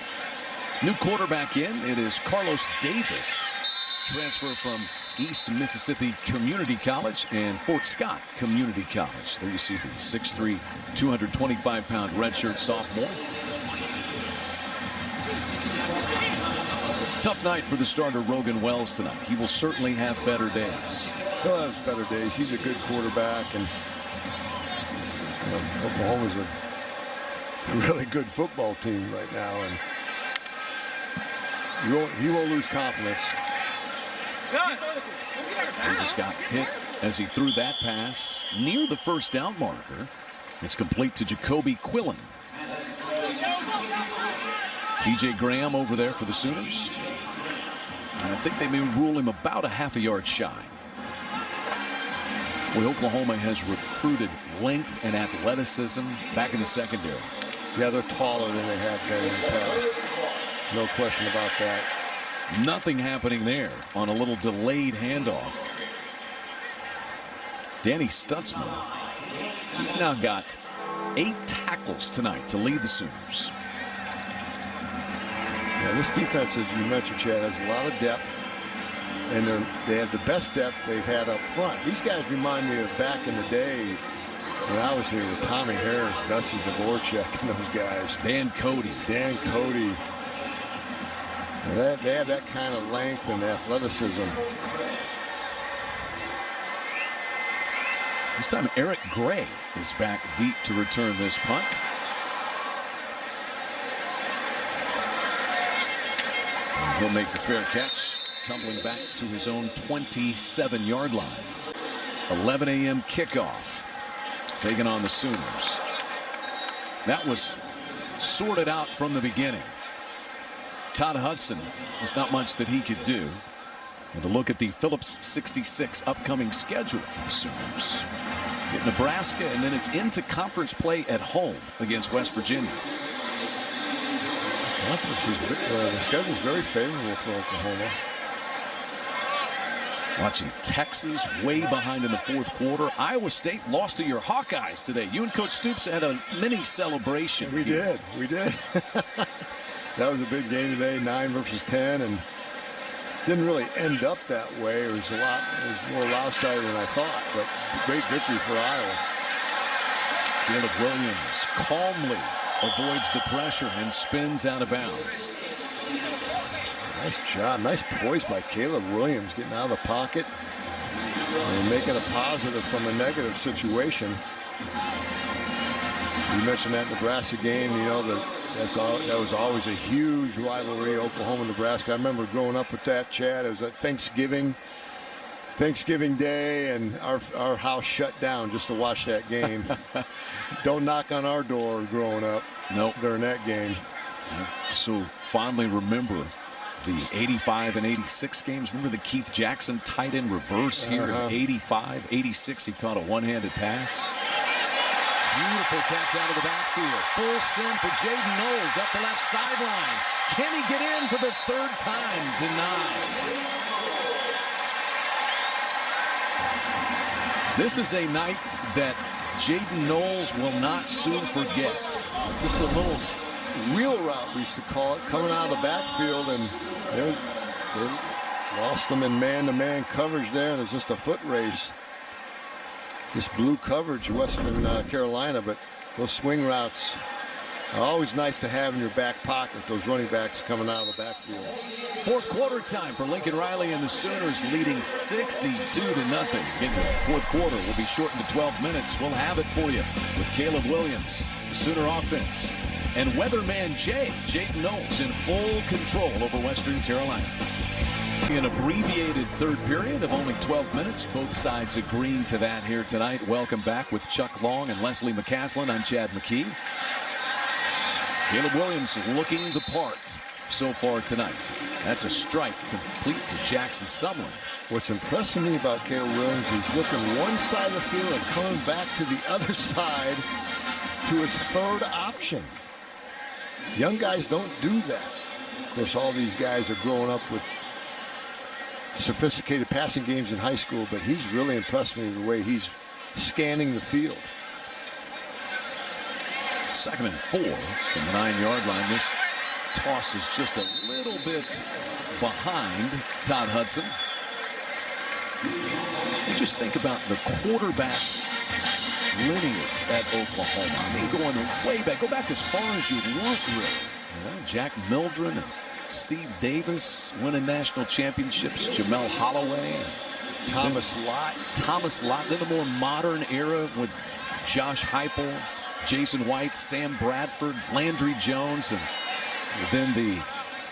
New quarterback in. It is Carlos Davis. Transfer from East Mississippi Community College and Fort Scott Community College. There you see the 6'3", 225-pound redshirt sophomore. Tough night for the starter Rogan Wells tonight. He will certainly have better days. He'll have better days. He's a good quarterback, and Oklahoma's a really good football team right now, and he won't lose confidence. He just got hit as he threw that pass near the first down marker. It's complete to Jacoby Quillen. DJ Graham over there for the Sooners. And I think they may rule him about a half a yard shy. Well, Oklahoma has recruited length and athleticism back in the secondary. Yeah, they're taller than they have been in the past. No question about that. Nothing happening there on a little delayed handoff. Danny Stutzman, he's now got 8 tackles tonight to lead the Sooners. Yeah, this defense, as you mentioned, Chad, has a lot of depth, and they have the best depth they've had up front. These guys remind me of back in the day when I was here with Tommy Harris, Dusty Dvorak, and those guys. Dan Cody. They have that kind of length and athleticism. This time Eric Gray is back deep to return this punt. And he'll make the fair catch, tumbling back to his own 27-yard line. 11 a.m. kickoff, taking on the Sooners. That was sorted out from the beginning. Todd Hudson, there's not much that he could do. And to look at the Phillips 66 upcoming schedule for the Sooners. Get Nebraska, and then it's into conference play at home against West Virginia. The schedule is very favorable for Oklahoma. Watching Texas way behind in the fourth quarter. Iowa State lost to your Hawkeyes today. You and Coach Stoops had a mini celebration. We did. That was a big game today, 9 versus 10, and didn't really end up that way. It was more lopsided than I thought, but great victory for Iowa. Caleb Williams calmly avoids the pressure and spins out of bounds. Nice job. Nice poise by Caleb Williams, getting out of the pocket and making a positive from a negative situation. You mentioned that Nebraska game, you know, that was always a huge rivalry, Oklahoma-Nebraska. I remember growing up with that, Chad. It was at Thanksgiving Day, and our house shut down just to watch that game. Don't knock on our door growing up. Nope. During that game. Yeah. So fondly remember the 85 and 86 games. Remember the Keith Jackson tight end reverse here in 85, 86. He caught a one-handed pass. Beautiful catch out of the backfield. Full send for Jadon Knowles up the left sideline. Can he get in for the third time? Denied. This is a night that Jadon Knowles will not soon forget. Just a little wheel route, we used to call it, coming out of the backfield, and they lost them in man-to-man coverage there, and it's just a foot race. This blue coverage, Western Carolina, but those swing routes are always nice to have in your back pocket, those running backs coming out of the backfield. Fourth quarter time for Lincoln Riley and the Sooners, leading 62-0. In the fourth quarter will be shortened to 12 minutes. We'll have it for you with Caleb Williams, the Sooner offense, and weatherman Jadon Knowles in full control over Western Carolina. An abbreviated third period of only 12 minutes. Both sides agreeing to that here tonight. Welcome back with Chuck Long and Leslie McCaslin. I'm Chad McKee. Caleb Williams looking the part so far tonight. That's a strike complete to Jackson Sumlin. What's impressing me about Caleb Williams, he's looking one side of the field and coming back to the other side to his third option. Young guys don't do that. Of course, all these guys are growing up with sophisticated passing games in high school, but he's really impressed me with the way he's scanning the field. 2nd and 4 from the 9-yard line. This toss is just a little bit behind Todd Hudson. You just think about the quarterback lineage at Oklahoma. I mean, going way back, go back as far as you want, really. You know, Jack Mildren and Steve Davis winning national championships, Jamel Holloway, Thomas Lott. Then the more modern era with Josh Heupel, Jason White, Sam Bradford, Landry Jones, and then the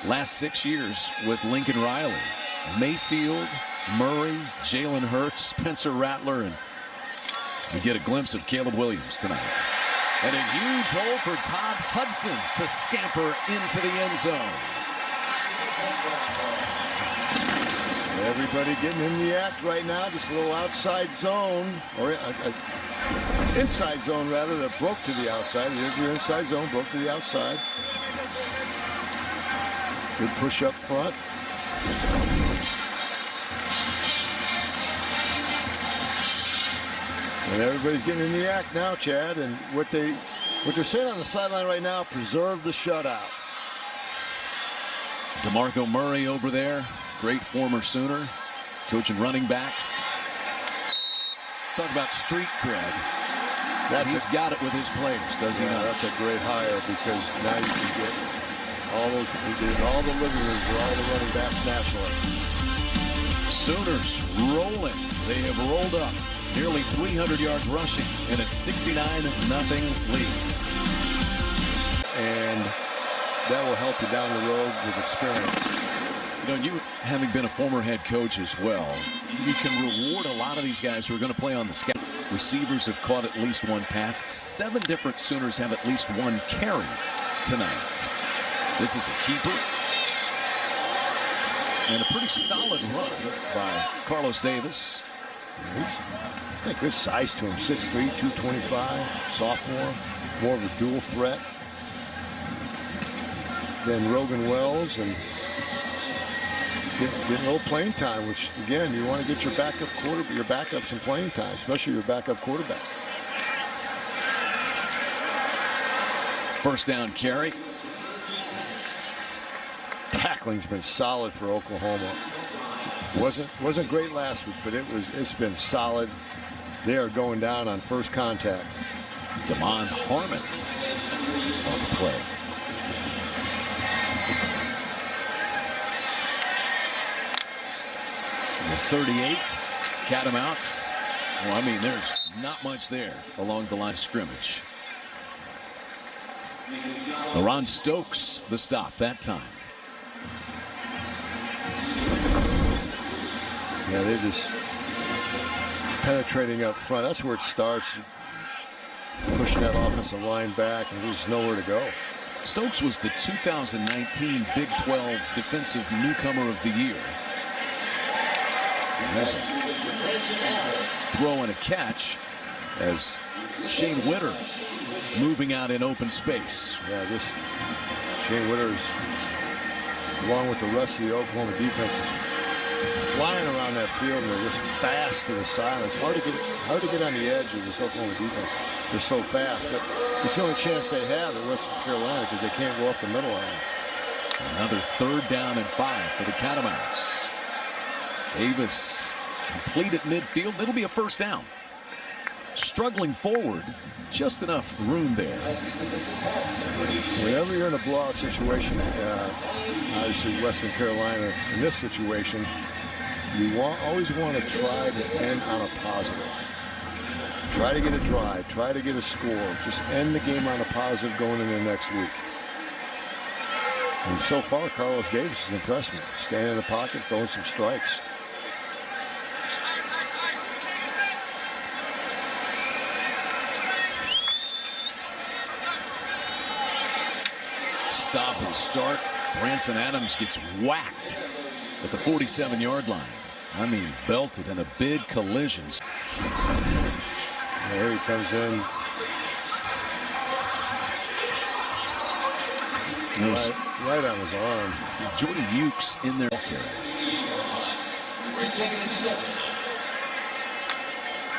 last 6 years with Lincoln Riley, Mayfield, Murray, Jalen Hurts, Spencer Rattler, and we get a glimpse of Caleb Williams tonight. And a huge hole for Todd Hudson to scamper into the end zone. Everybody getting in the act right now. Just a little outside zone, or inside zone rather, that broke to the outside. Here's your inside zone, broke to the outside. Good push up front. And everybody's getting in the act now, Chad. And what they're saying on the sideline right now, preserve the shutout. DeMarco Murray over there, great former Sooner, coaching running backs. Talk about street cred. He's got it with his players, does he not? That's a great hire, because now you can get all those, all the living rooms for all the running backs nationally. Sooners rolling. They have rolled up nearly 300 yards rushing in a 69-0 lead. And that will help you down the road with experience. You know, you having been a former head coach as well, you can reward a lot of these guys who are going to play on the scout. Receivers have caught at least one pass. 7 different Sooners have at least one carry tonight. This is a keeper. And a pretty solid run by Carlos Davis. He's got good size to him, 6'3", 225, sophomore, more of a dual threat than Rogan Wells, and getting a little playing time, which again, you want to get your backup some playing time, especially your backup quarterback. First down carry. Tackling's been solid for Oklahoma. Wasn't great last week, but it's been solid. They are going down on first contact. Damon Harmon on the play. The 38, Catamounts. Well, I mean, there's not much there along the line of scrimmage. Ron Stokes, the stop that time. Yeah, they're just penetrating up front. That's where it starts. Pushing that offensive line back, and there's nowhere to go. Stokes was the 2019 Big 12 Defensive Newcomer of the Year. And there's a throw and a catch as Shane Witter moving out in open space. Yeah, this Shane Witter's, along with the rest of the Oklahoma defense, is flying around that field, and they're just fast to the side. It's hard to get on the edge of this Oklahoma defense. They're so fast, but it's the only chance they have at Western Carolina because they can't go up the middle line. Another 3rd down and 5 for the Catamounts. Davis complete at midfield. It'll be a 1st down. Struggling forward, just enough room there. Whenever you're in a blowout situation, obviously Western Carolina in this situation, you always want to try to end on a positive. Try to get a drive, try to get a score, just end the game on a positive going into next week. And so far, Carlos Davis has impressed me. Standing in the pocket, throwing some strikes. Stop and start. Branson Adams gets whacked at the 47-yard line. I mean, belted in a big collision. There he comes in. Right on his arm. Jordan Mukes in there.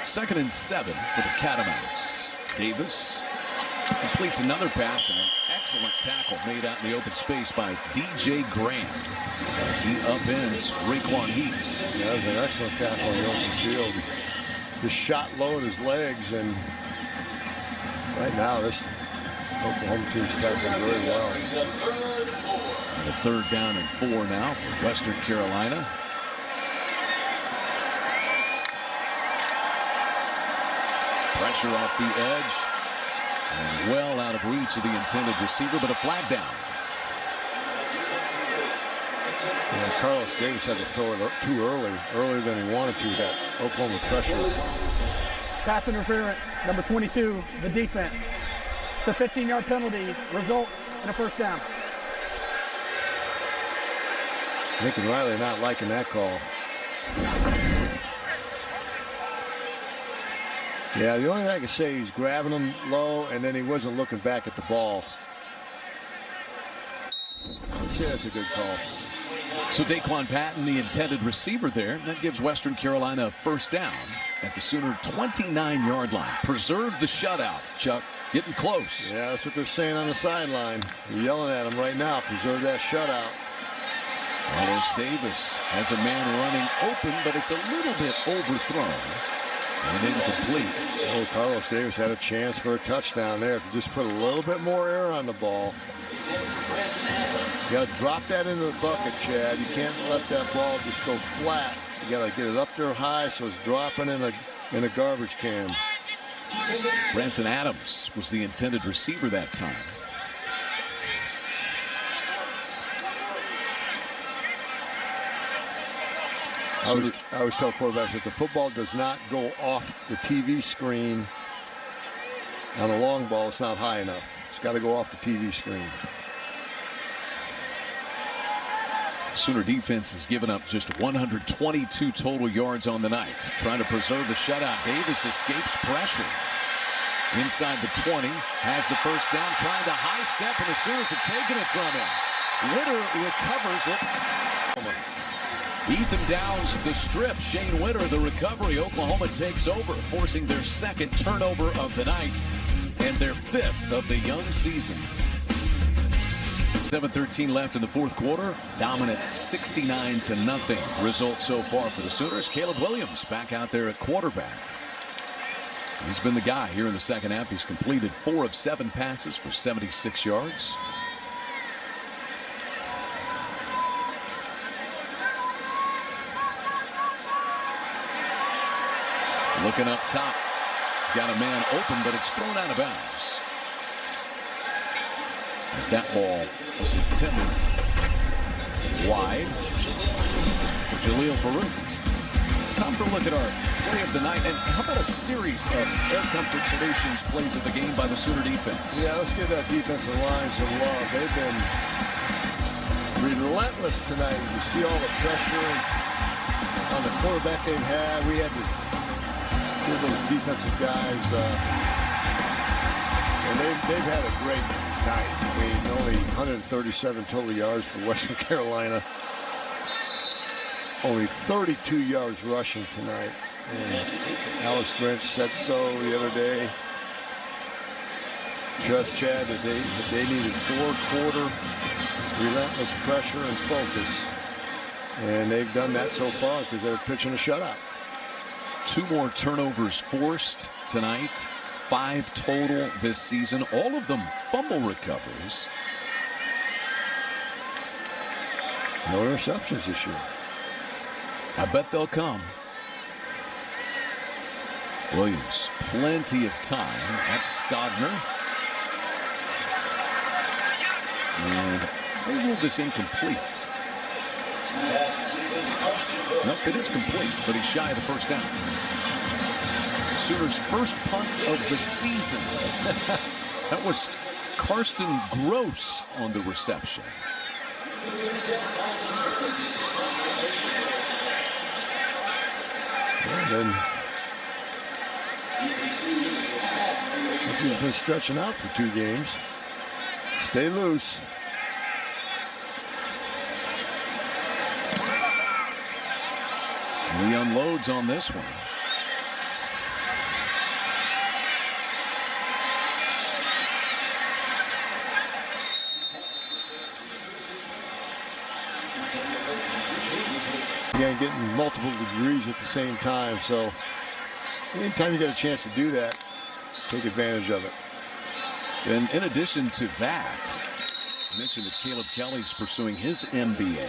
Second and 7 for the Catamounts. Davis completes another pass, and an excellent tackle made out in the open space by DJ Graham as he upends Raekwon Heath. Yeah, that was an excellent tackle in the open field. Just shot low at his legs, and right now this Oklahoma team's tackling very well. And a 3rd down and 4 now for Western Carolina. Pressure off the edge and well out of reach of the intended receiver, but a flag down. Yeah, Carlos Davis had to throw it too earlier than he wanted to. That Oklahoma pressure. Pass interference, number 22, the defense. It's a 15-yard penalty, results in a 1st down. Lincoln Riley not liking that call. Yeah, the only thing I can say, he's grabbing him low, and then he wasn't looking back at the ball. I'd say that's a good call. So Daquan Patton, the intended receiver there, that gives Western Carolina a 1st down at the Sooner 29-yard line. Preserve the shutout, Chuck. Getting close. Yeah, that's what they're saying on the sideline. They're yelling at him right now. Preserve that shutout. Carlos Davis has a man running open, but it's a little bit overthrown and incomplete. Oh, Carlos Davis had a chance for a touchdown there. If you just put a little bit more air on the ball. You got to drop that into the bucket, Chad. You can't let that ball just go flat. You got to get it up there high so it's dropping in a garbage can. Branson Adams was the intended receiver that time. I always tell quarterbacks that the football does not go off the TV screen on a long ball. It's not high enough. It's got to go off the TV screen. Sooner defense has given up just 122 total yards on the night. Trying to preserve a shutout. Davis escapes pressure. Inside the 20, has the 1st down, trying to high step, and the Sooners have taken it from him. Witter recovers it. Ethan downs the strip. Shane Witter, the recovery. Oklahoma takes over, forcing their 2nd turnover of the night and their 5th of the young season. 7:13 left in the 4th quarter. Dominant 69-0 result so far for the Sooners. Caleb Williams back out there at quarterback. He's been the guy here in the 2nd half. He's completed 4 of 7 passes for 76 yards. Looking up top. He's got a man open, but it's thrown out of bounds. As that ball was intended wide to Jaleel Farouk. It's time for a look at our play of the night. And how about a series of Air Comfort Solutions plays of the game by the Sooner defense? Yeah, let's give that defensive line some love. They've been relentless tonight. You see all the pressure on the quarterback they've had. We had to give those defensive guys, and they've had a great night. I mean, only 137 total yards for Western Carolina. Only 32 yards rushing tonight. And Alex Grinch said so the other day. Just Chad that they needed 4-quarter relentless pressure and focus. And they've done that so far because they're pitching a shutout. 2 more turnovers forced tonight. 5 total this season. All of them fumble recoveries. No interceptions this year. I bet they'll come. Williams, plenty of time. That's Stodner. And they ruled this incomplete. Nope, it is complete, but he's shy of the first down. Sooners' first punt of the season. That was Karsten Gross on the reception. And then he's been stretching out for 2 games. Stay loose. And he unloads on this one. Again, getting multiple degrees at the same time, so anytime you get a chance to do that, take advantage of it. And in addition to that, I mentioned that Caleb Kelly's pursuing his MBA.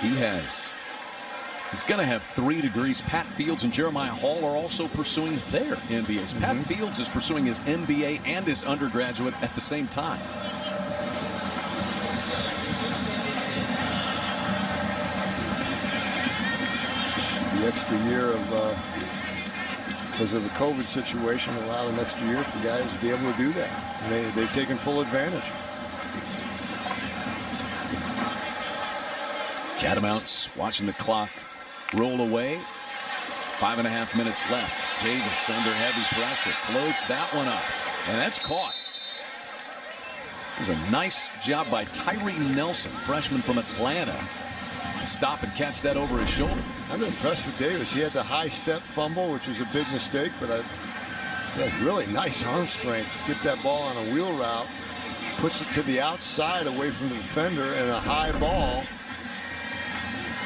He's going to have 3 degrees. Pat Fields and Jeremiah Hall are also pursuing their MBAs. Pat Fields is pursuing his MBA and his undergraduate at the same time. The extra year of because of the COVID situation allowed an extra year for guys to be able to do that. And they've taken full advantage. Catamounts watching the clock roll away. 5.5 minutes left. Davis under heavy pressure. Floats that one up. And that's caught. It was a nice job by Tyree Nelson, freshman from Atlanta, to stop and catch that over his shoulder. I'm impressed with Davis. He had the high step fumble, which was a big mistake, but he has really nice arm strength. Get that ball on a wheel route, puts it to the outside away from the defender, and a high ball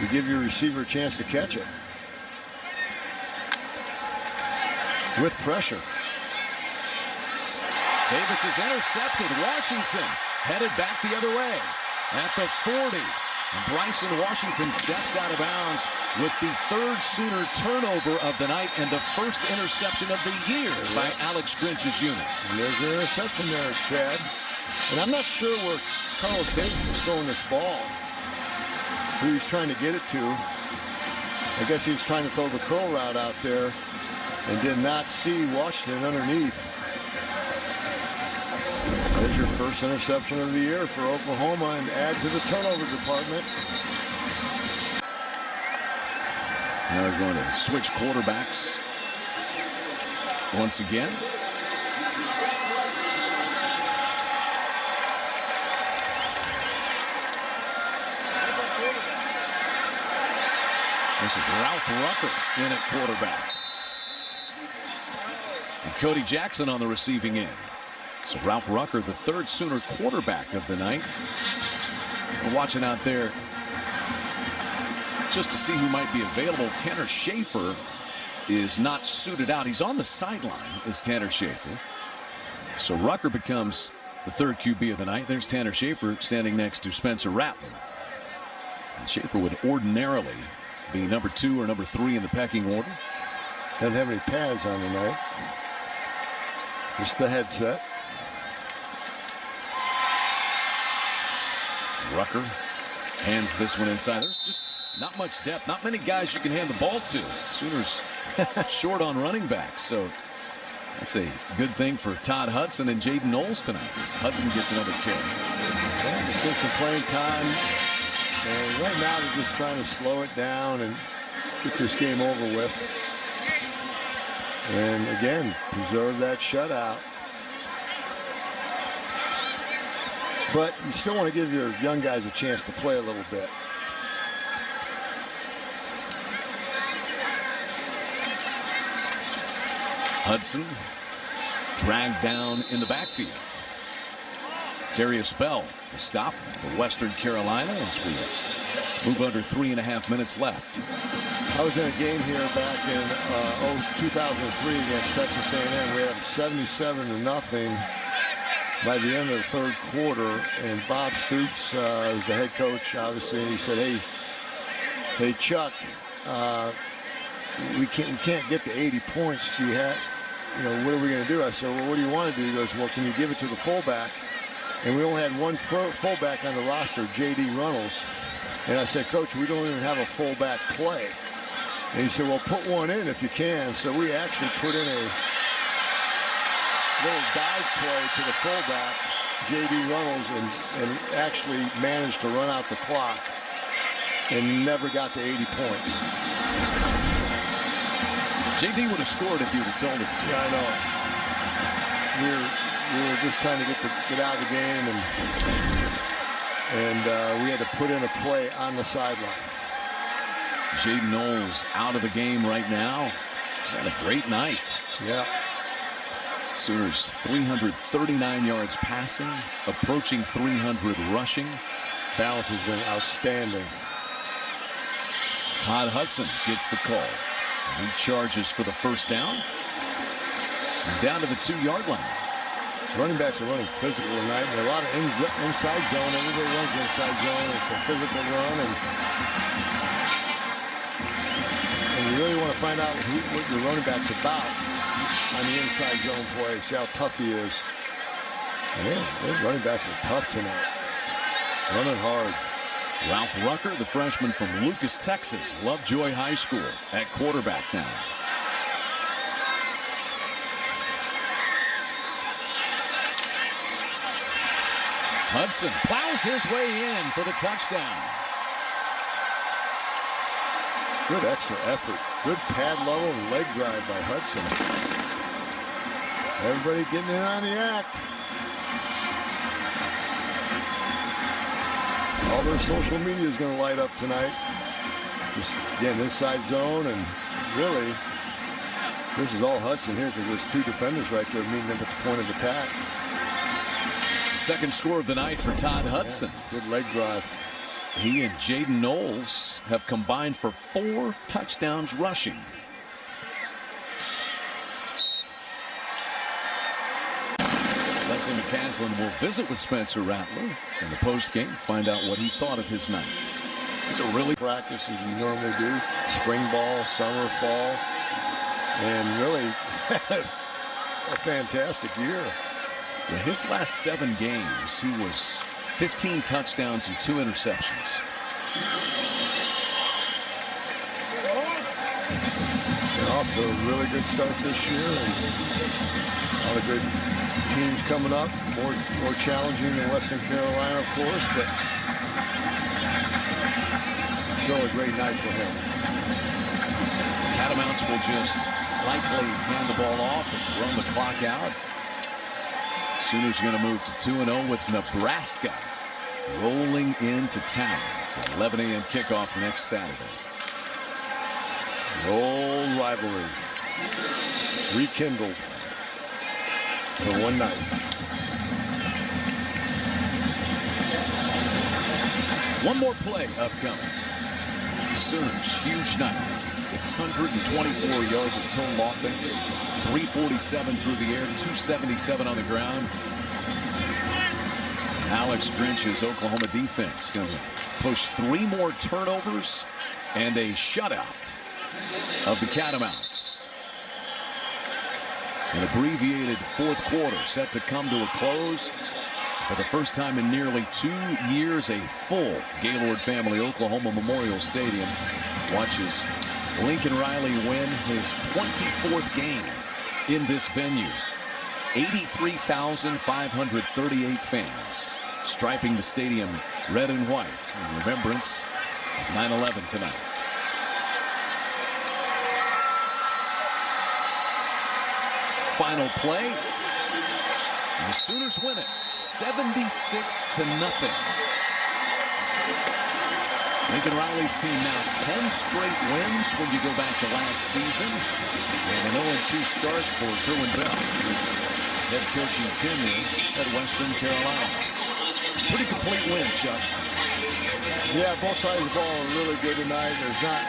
to give your receiver a chance to catch it. With pressure. Davis is intercepted. Washington headed back the other way at the 40. And Bryson Washington steps out of bounds with the 3rd Sooner turnover of the night and the first interception of the year by Alex Grinch's unit. And there's an interception there, Chad. And I'm not sure where Carlos Davis was throwing this ball, who he's trying to get it to. I guess he was trying to throw the curl route out there and did not see Washington underneath. There's your first interception of the year for Oklahoma and add to the turnover department. Now they're going to switch quarterbacks once again. This is Ralph Rucker in at quarterback. And Cody Jackson on the receiving end. So Ralph Rucker, the 3rd Sooner quarterback of the night. We're watching out there just to see who might be available. Tanner Schaefer is not suited out. He's on the sideline, is Tanner Schaefer. So Rucker becomes the 3rd QB of the night. There's Tanner Schaefer standing next to Spencer Rattler. And Schaefer would ordinarily be number 2 or number 3 in the pecking order. Doesn't have any pads on tonight. Just the headset. Rucker hands this one inside. There's just not much depth. Not many guys you can hand the ball to. Sooners short on running backs. So that's a good thing for Todd Hudson and Jadon Knowles tonight. As Hudson gets another carry. Yeah, just get some playing time. And right now they're just trying to slow it down and get this game over with. And again, preserve that shutout. But you still want to give your young guys a chance to play a little bit. Hudson dragged down in the backfield. Darius Bell, a stop for Western Carolina as we move under 3.5 minutes left. I was in a game here back in 2003 against Texas A&M. We had 77-0 by the end of the third quarter, and Bob Stoops was the head coach, obviously, and he said, "Hey, Chuck, we can't get to 80 points. Do you have, what are we going to do?" I said, "Well, what do you want to do?" He goes, "Well, can you give it to the fullback?" And we only had one fullback on the roster, J.D. Runnels. And I said, "Coach, we don't even have a fullback play." And he said, "Well, put one in if you can." So we actually put in a little dive play to the fullback, J.D. Runnels, and actually managed to run out the clock and never got to 80 points. J.D. would have scored if you would have told him to. Yeah, I know. We were just trying to get out of the game, and we had to put in a play on the sideline. Jadon Knowles out of the game right now. Had a great night. Yeah. Sooners 339 yards passing, approaching 300 rushing. Balance has been outstanding. Todd Hudson gets the call. He charges for the first down. And down to the 2-yard line. Running backs are running physical tonight. And a lot of inside zone. Everybody runs inside zone. It's a physical run. And you really want to find out what your running back's about on the inside zone play. See how tough he is. And their running backs are tough tonight. Running hard. Ralph Rucker, the freshman from Lucas, Texas, Lovejoy High School, at quarterback now. Hudson plows his way in for the touchdown. Good extra effort. Good pad level and leg drive by Hudson. Everybody getting in on the act. All their social media is going to light up tonight. Just, again, inside zone, and really, this is all Hudson here because there's two defenders right there meeting them at the point of attack. Second score of the night for Todd Hudson. Yeah, good leg drive. He and Jadon Knowles have combined for 4 touchdowns rushing. Leslie McCaslin will visit with Spencer Rattler in the postgame, find out what he thought of his night. It's a really practice as you normally do. Spring ball, summer, fall, and really a fantastic year. Yeah, his last 7 games, he was 15 touchdowns and 2 interceptions. And off to a really good start this year, and a lot of good teams coming up, more challenging than Western Carolina, of course, but still a great night for him. Catamounts will just likely hand the ball off and run the clock out. Sooners going to move to 2-0 with Nebraska rolling into town for 11 a.m. kickoff next Saturday. The old rivalry rekindled for one night. One more play upcoming. Sooners, huge night. 624 yards of total offense. 347 through the air, 277 on the ground. Alex Grinch's Oklahoma defense going to push 3 more turnovers and a shutout of the Catamounts. An abbreviated fourth quarter set to come to a close. For the first time in nearly 2 years, a full Gaylord Family Oklahoma Memorial Stadium watches Lincoln Riley win his 24th game in this venue. 83,538 fans striping the stadium red and white in remembrance of 9/11 tonight. Final play. And the Sooners win it 76-0. Lincoln Riley's team now 10 straight wins when you go back to last season. And an 0-2 start for Kerwin Bell, his head coaching tenure at Western Carolina. Pretty complete win, Chuck. Yeah, both sides of the ball are really good tonight. There's not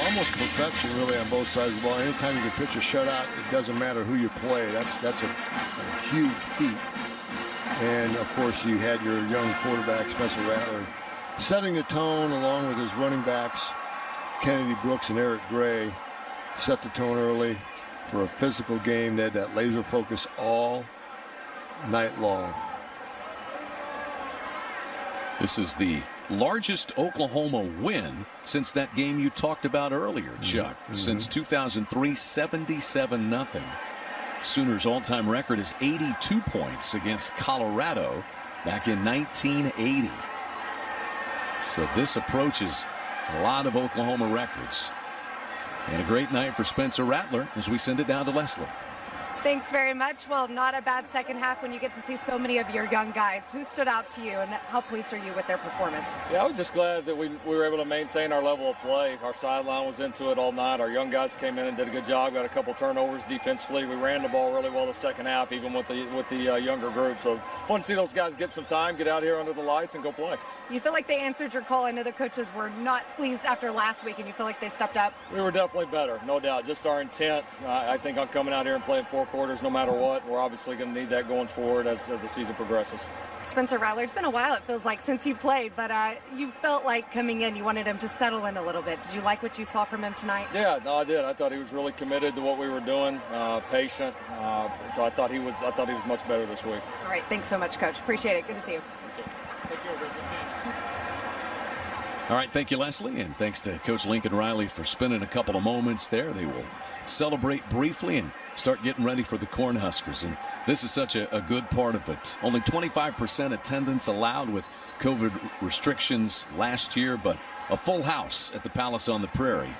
almost perfection really on both sides of the ball. Anytime you can pitch a shutout, it doesn't matter who you play. That's a huge feat. And of course, you had your young quarterback Spencer Rattler setting the tone along with his running backs Kennedy Brooks and Eric Gray. Set the tone early for a physical game. They had that laser focus all night long. This is the largest Oklahoma win since that game you talked about earlier, Chuck. Since 2003, 77-0. Sooners' all-time record is 82 points against Colorado back in 1980. So this approaches a lot of Oklahoma records. And a great night for Spencer Rattler as we send it down to Leslie. Thanks very much. Well, not a bad second half when you get to see so many of your young guys. Who stood out to you and how pleased are you with their performance? Yeah, I was just glad that we were able to maintain our level of play. Our sideline was into it all night. Our young guys came in and did a good job. Got a couple turnovers defensively. We ran the ball really well the second half, even with the younger group. So fun to see those guys get some time, get out here under the lights and go play. You feel like they answered your call. I know the coaches were not pleased after last week, and you feel like they stepped up? We were definitely better, no doubt. Just our intent, I think, on coming out here and playing 4 quarters no matter what. We're obviously going to need that going forward as the season progresses. Spencer Rattler, it's been a while, it feels like, since you played, but you felt like coming in, you wanted him to settle in a little bit. Did you like what you saw from him tonight? Yeah, no, I did. I thought he was really committed to what we were doing, patient. So I thought he was much better this week. All right, thanks so much, Coach. Appreciate it. Good to see you. Okay. Take care, good to see you. All right, thank you, Leslie, and thanks to Coach Lincoln Riley for spending a couple of moments there. They will celebrate briefly and start getting ready for the Cornhuskers. And this is such a good part of it. Only 25% attendance allowed with COVID restrictions last year, but a full house at the Palace on the Prairie